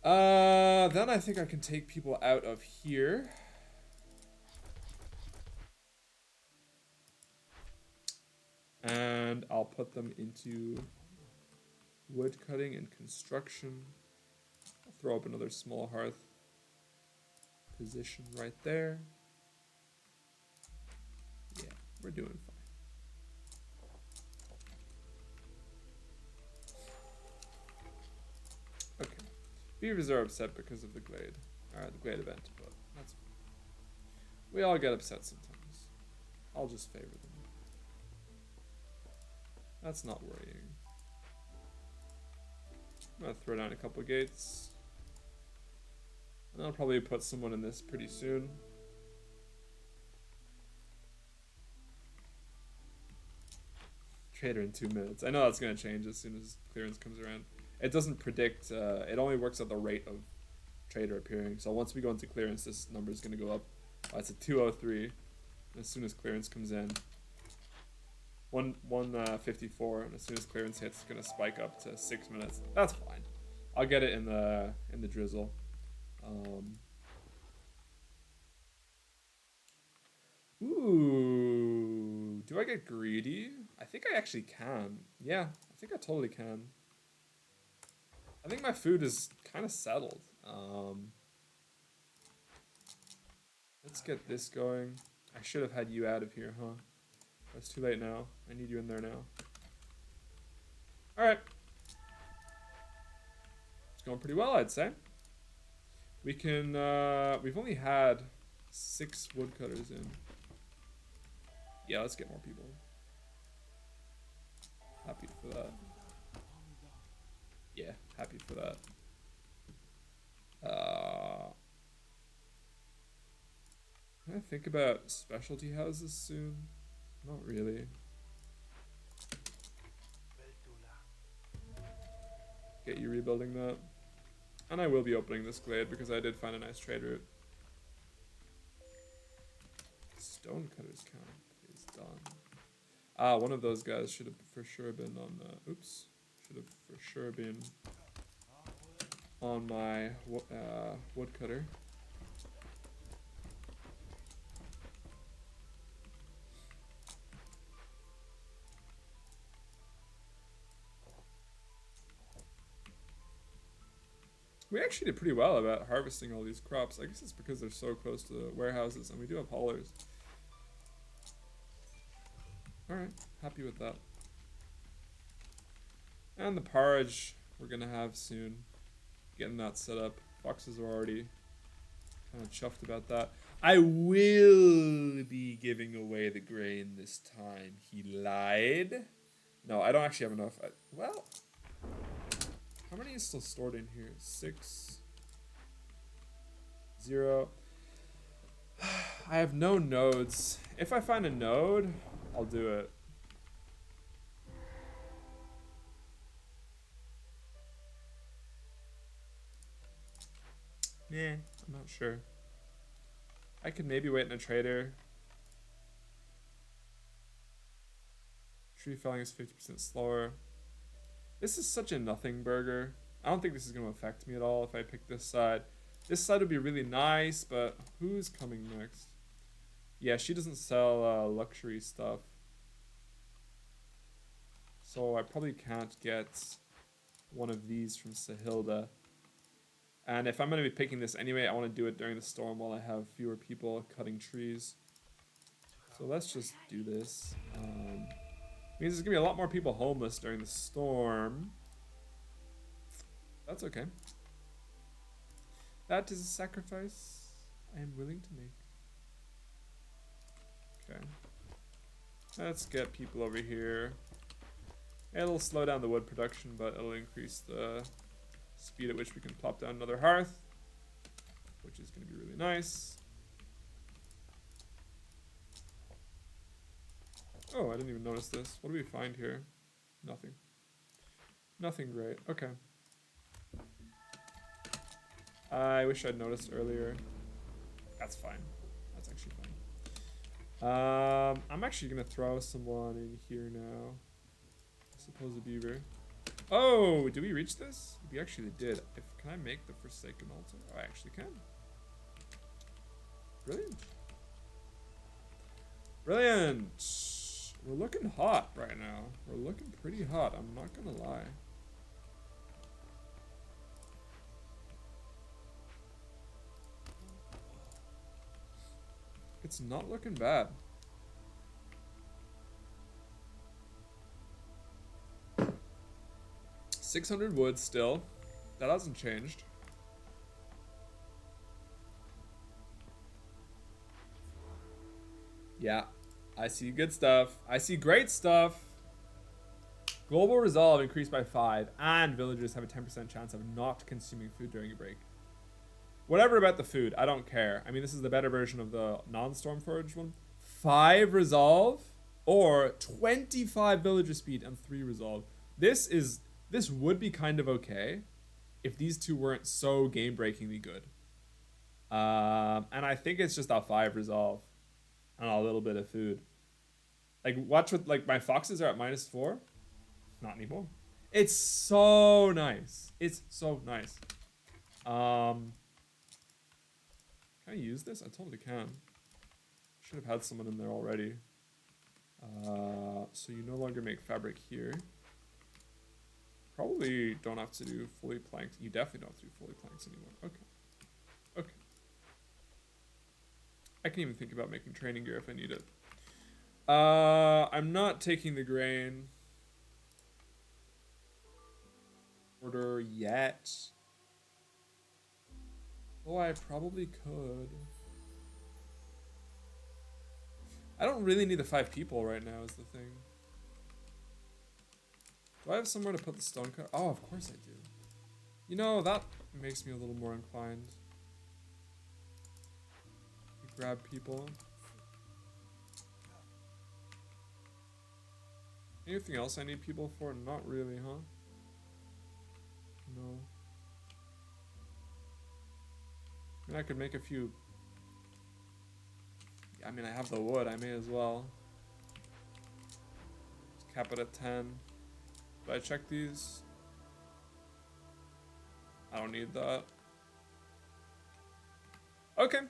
Then I think I can take people out of here. And I'll put them into wood cutting and construction. I'll throw up another small hearth position right there. Yeah, we're doing fine. Okay. Beavers are upset because of the glade. The glade event, but that's fine. We all get upset sometimes. I'll just favor them. That's not worrying. I'm gonna throw down a couple gates. And I'll probably put someone in this pretty soon. Trader in 2 minutes. I know that's gonna change as soon as clearance comes around. It doesn't predict, it only works at the rate of trader appearing. So once we go into clearance, this number is gonna go up. It's a 203. As soon as clearance comes in. 154, and as soon as clearance hits, it's gonna spike up to 6 minutes. That's fine. I'll get it in the drizzle. Ooh, do I get greedy? I think I actually can. Yeah, I think I totally can. I think my food is kind of settled. Let's get this going. I should have had you out of here, huh? It's too late now. I need you in there now. Alright. It's going pretty well, I'd say. We can, we've only had 6 woodcutters in. Yeah, let's get more people. Happy for that. Yeah, happy for that. Can I think about specialty houses soon? Not really. Get you rebuilding that. And I will be opening this glade because I did find a nice trade route. Stonecutter's camp is done. One of those guys should have for sure been on, oops. Should have for sure been on my woodcutter. We actually did pretty well about harvesting all these crops. I guess it's because they're so close to the warehouses, and we do have haulers. Alright, happy with that. And the porridge we're gonna have soon. Getting that set up. Foxes are already kind of chuffed about that. I will be giving away the grain this time. He lied. No, I don't actually have enough. Well... How many is still stored in here? 6. 0. I have no nodes. If I find a node, I'll do it. Yeah, I'm not sure. I could maybe wait in a trader. Tree felling is 50% slower. This is such a nothing burger. I don't think this is going to affect me at all if I pick this side. This side would be really nice, but who's coming next? Yeah, she doesn't sell luxury stuff. So I probably can't get one of these from Sahilda. And if I'm going to be picking this anyway, I want to do it during the storm while I have fewer people cutting trees. So let's just do this. Means there's going to be a lot more people homeless during the storm. That's okay. That is a sacrifice I am willing to make. Okay. Let's get people over here. It'll slow down the wood production, but it'll increase the speed at which we can plop down another hearth, which is going to be really nice. Oh, I didn't even notice this. What do we find here? Nothing. Nothing great. Okay. I wish I'd noticed earlier. That's fine. That's actually fine. I'm actually going to throw someone in here now. I suppose a beaver. Oh, did we reach this? We actually did. Can I make the Forsaken Altar? Oh, I actually can. Brilliant. Brilliant. We're looking hot right now. We're looking pretty hot, I'm not gonna lie. It's not looking bad. $600 wood still. That hasn't changed. Yeah. I see good stuff. I see great stuff. Global resolve increased by 5, and villagers have a 10% chance of not consuming food during a break. Whatever about the food, I don't care. I mean, this is the better version of the non-Stormforged one. 5 resolve, or 25 villager speed and 3 resolve. This would be kind of okay if these two weren't so game-breakingly good. And I think it's just a 5 resolve and a little bit of food. Like, watch with, like, my foxes are at -4. Not anymore. It's so nice. It's so nice. Can I use this? I totally can. Should have had someone in there already. So you no longer make fabric here. Probably don't have to do fully planks. You definitely don't have to do fully planks anymore. Okay. Okay. I can even think about making training gear if I need it. I'm not taking the grain order yet. Oh, I probably could. I don't really need the 5 people right now is the thing. Do I have somewhere to put the stone cut? Oh, of course I do. You know, that makes me a little more inclined to grab people. Anything else I need people for? Not really, huh? No. I mean, I could make a few. Yeah, I mean, I have the wood. I may as well. Just cap it at 10. Did I check these? I don't need that. Okay.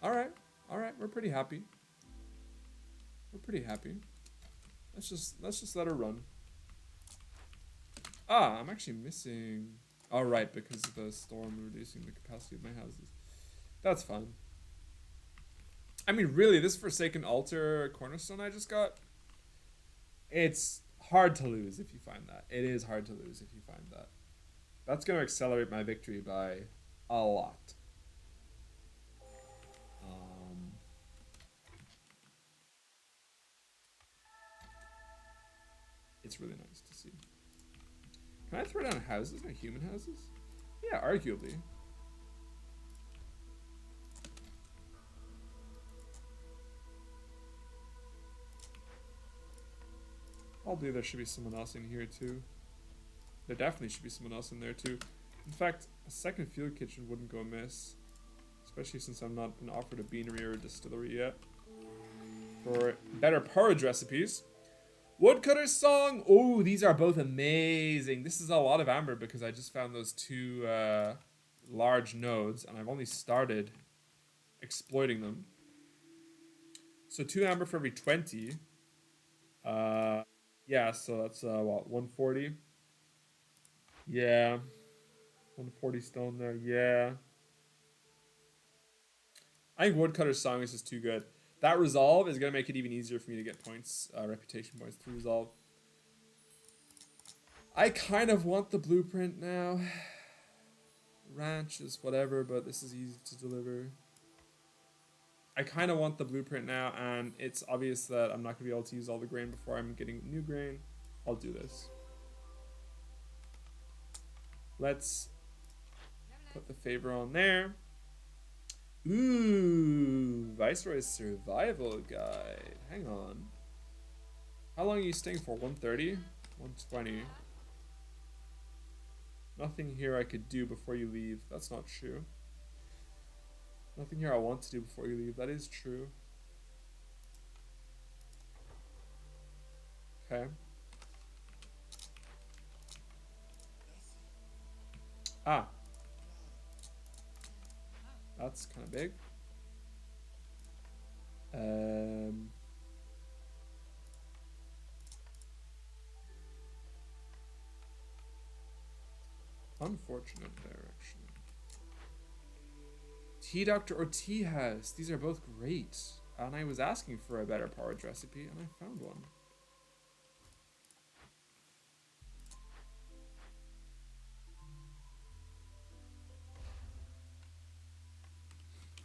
Alright. Alright. We're pretty happy. We're pretty happy. Let's just let her run. Ah, I'm actually missing. Oh, right, because of the storm reducing the capacity of my houses. That's fine. I mean, really, this Forsaken Altar cornerstone I just got, it's hard to lose if you find that. It is hard to lose if you find that. That's going to accelerate my victory by a lot. It's really nice to see. Can I throw down houses, my human houses? Yeah, arguably. Probably there should be someone else in here too. There definitely should be someone else in there too. In fact, a second field kitchen wouldn't go amiss. Especially since I'm not been offered a beanery or a distillery yet. For better porridge recipes. Woodcutter's Song. Oh, these are both amazing. This is a lot of amber because I just found those two large nodes and I've only started exploiting them. So 2 amber for every 20. Yeah, so that's what, 140? Yeah. 140 stone there, yeah. I think Woodcutter's Song is just too good. That resolve is going to make it even easier for me to get points, reputation points through resolve. I kind of want the blueprint now. Ranch is whatever, but this is easy to deliver. I kind of want the blueprint now, and it's obvious that I'm not going to be able to use all the grain before I'm getting new grain. I'll do this. Let's put the favor on there. Ooh, Viceroy's Survival Guide. Hang on. How long are you staying for? 130? 120. Nothing here I could do before you leave. That's not true. Nothing here I want to do before you leave. That is true. Okay. Ah. That's kind of big. Unfortunate there, actually. Tea Doctor or Tea House. These are both great. And I was asking for a better porridge recipe, and I found one.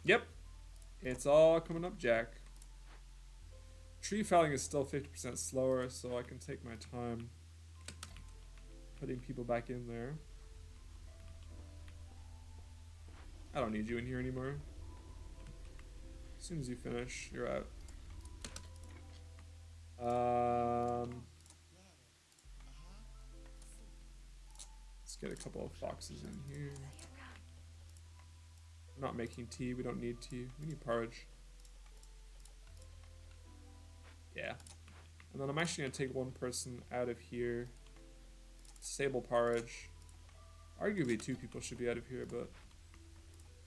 Yep. It's all coming up, Jack. Tree felling is still 50% slower, so I can take my time putting people back in there. I don't need you in here anymore. As soon as you finish, you're out. Let's get a couple of foxes in here. We're not making tea. We don't need tea. We need porridge. Yeah. And then I'm actually going to take one person out of here. Disable porridge. Arguably 2 people should be out of here, but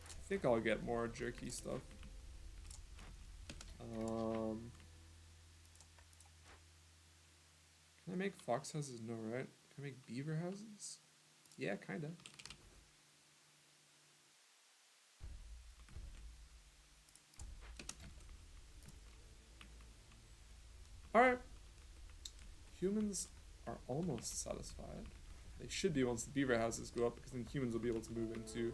I think I'll get more jerky stuff. Can I make fox houses? No, right? Can I make beaver houses? Yeah, kinda. Alright. Humans are almost satisfied. They should be once the beaver houses go up, because then humans will be able to move into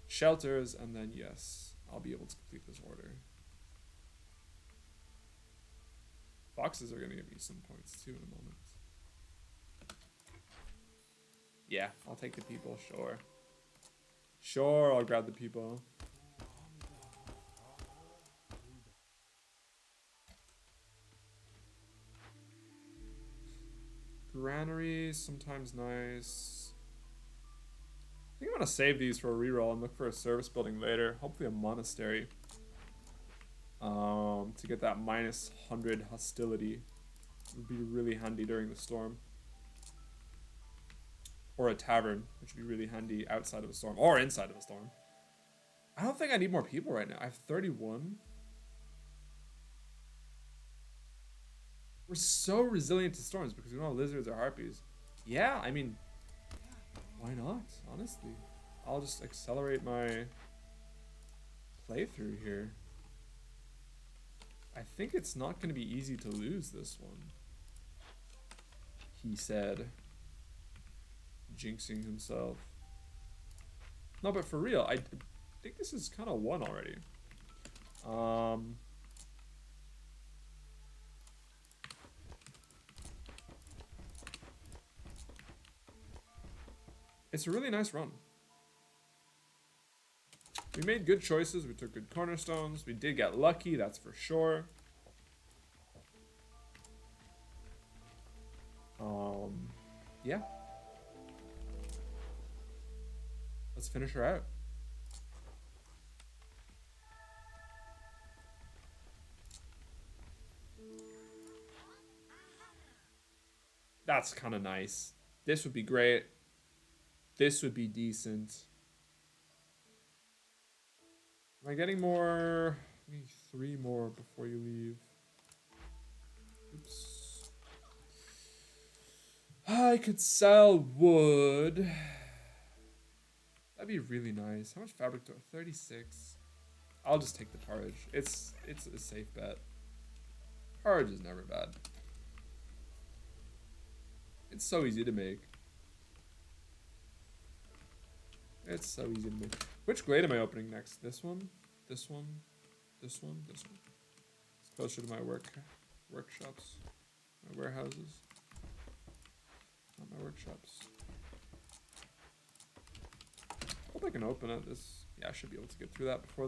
shelters, and then yes, I'll be able to complete this order. Foxes are going to give me some points too in a moment. Yeah, I'll take the people, sure. Sure, I'll grab the people. Granary, sometimes nice. I think I'm going to save these for a reroll and look for a service building later. Hopefully a monastery. To get that minus 100 hostility. Would be really handy during the storm. Or a tavern, which would be really handy outside of a storm. Or inside of a storm. I don't think I need more people right now. I have 31. We're so resilient to storms because we don't have lizards or harpies. Yeah, I mean, why not? Honestly. I'll just accelerate my playthrough here. I think it's not going to be easy to lose this one. He said. Jinxing himself. No, but for real, I think this is kind of won already. It's a really nice run. We made good choices. We took good cornerstones. We did get lucky, that's for sure. Yeah. Let's finish her out. That's kind of nice. This would be great. This would be decent. Am I getting more? I need 3 more before you leave. Oops. I could sell wood. That'd be really nice. How much fabric do I? 36. I'll just take the porridge. It's a safe bet. Porridge is never bad. It's so easy to make. It's so easy to make. Which glade am I opening next? This one? This one? This one? This one? It's closer to my workshops. My warehouses. Not my workshops. Hope I can open it. This, yeah, I should be able to get through that before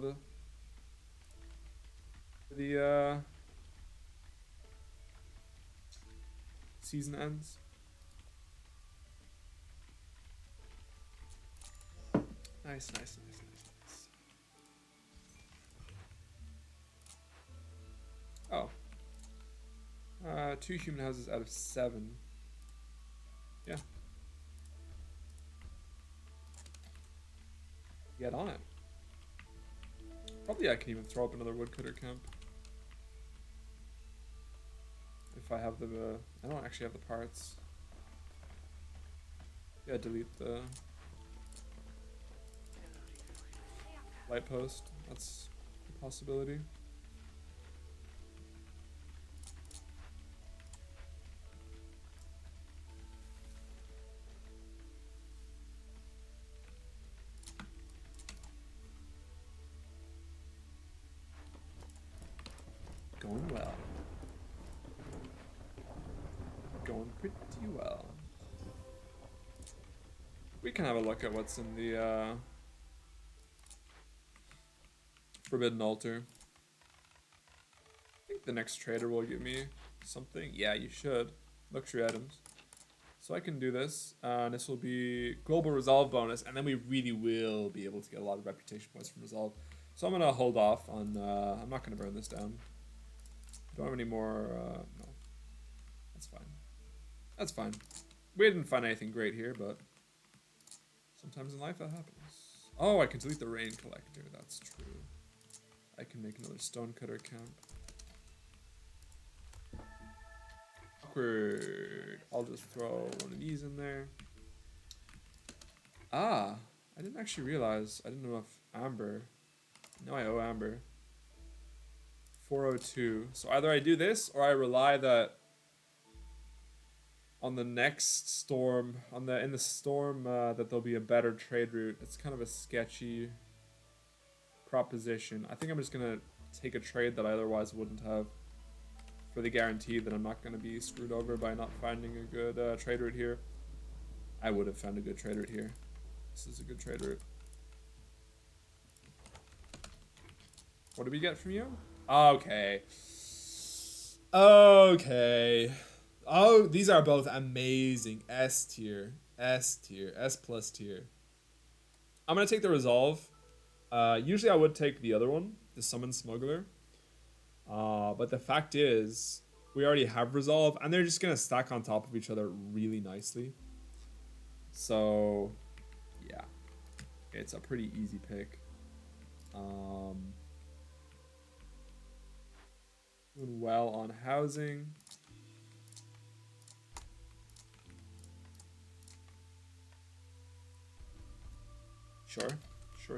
the season ends. Nice, nice, nice, nice, nice. Oh. 2 human houses out of 7. Yeah. Get on it. Probably I can even throw up another woodcutter camp. If I have the, I don't actually have the parts. Yeah, delete the light post. That's a possibility. Going well. Going pretty well. We can have a look at what's in the Forbidden Altar. I think the next trader will give me something. Yeah, you should. Luxury items. So I can do this. And this will be global resolve bonus. And then we really will be able to get a lot of reputation points from resolve. So I'm going to hold off on... I'm not going to burn this down. Don't have any more... no. That's fine. That's fine. We didn't find anything great here, but... sometimes in life that happens. Oh, I can delete the rain collector. That's true. I can make another stonecutter camp. Awkward. I'll just throw one of these in there. Ah, I didn't actually realize. I didn't know if Amber. Now I owe Amber. 402. So either I do this or I rely that on the next storm, in the storm, that there'll be a better trade route. It's kind of a sketchy proposition. I think I'm just gonna take a trade that I otherwise wouldn't have for the guarantee that I'm not gonna be screwed over by not finding a good trade route here. I would have found a good trade route here. This is a good trade route. What did we get from you? Okay. Okay. Oh, these are both amazing. S tier. S tier. S plus tier. I'm going to take the resolve. Usually I would take the other one, the summon smuggler. But the fact is, we already have resolve, and they're just going to stack on top of each other really nicely. So, yeah. It's a pretty easy pick. Doing well on housing. Sure. I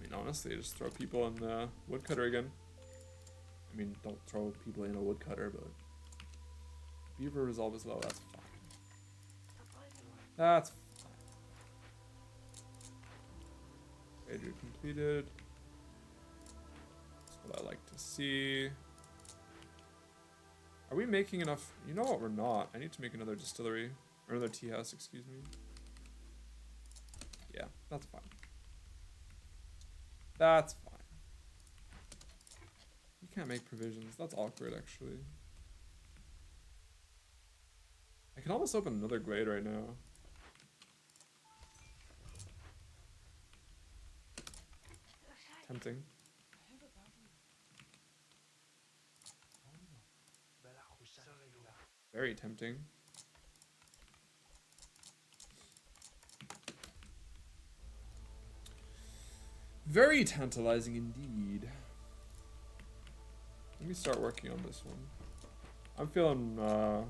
mean, honestly, just throw people in the woodcutter again. I mean, don't throw people in a woodcutter, but beaver resolve is low. That's fine. That's fine. Trade completed. That's what I like to see. Are we making enough? You know what? We're not. I need to make another distillery. Or another tea house, excuse me. Yeah, that's fine. That's fine. You can't make provisions. That's awkward, actually. I can almost open another glade right now. Tempting. Very tempting. Very tantalizing indeed. Let me start working on this one. I'm feeling a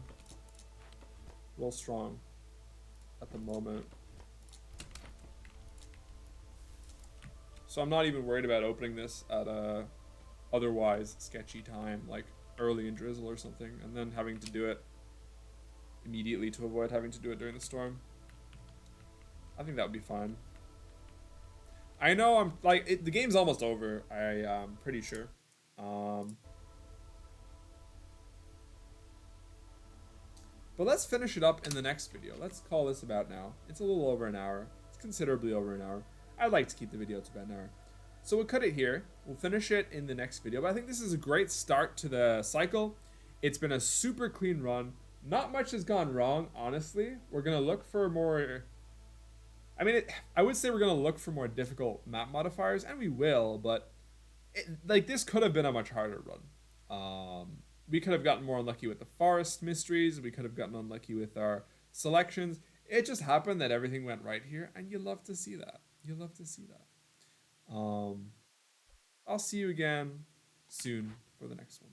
little strong at the moment. So I'm not even worried about opening this at a otherwise sketchy time, like early in drizzle or something, and then having to do it immediately to avoid having to do it during the storm. I think that would be fine. I know I'm like the game's almost over. I'm pretty sure. But let's finish it up in the next video. Let's call this about now. It's a little over an hour. It's considerably over an hour. I'd like to keep the video to about an hour. So we'll cut it here. We'll finish it in the next video. But I think this is a great start to the cycle. It's been a super clean run. Not much has gone wrong, honestly. We're going to look for more... I would say we're going to look for more difficult map modifiers, and we will, but this could have been a much harder run. We could have gotten more unlucky with the forest mysteries. We could have gotten unlucky with our selections. It just happened that everything went right here, and you love to see that. You love to see that. I'll see you again soon for the next one.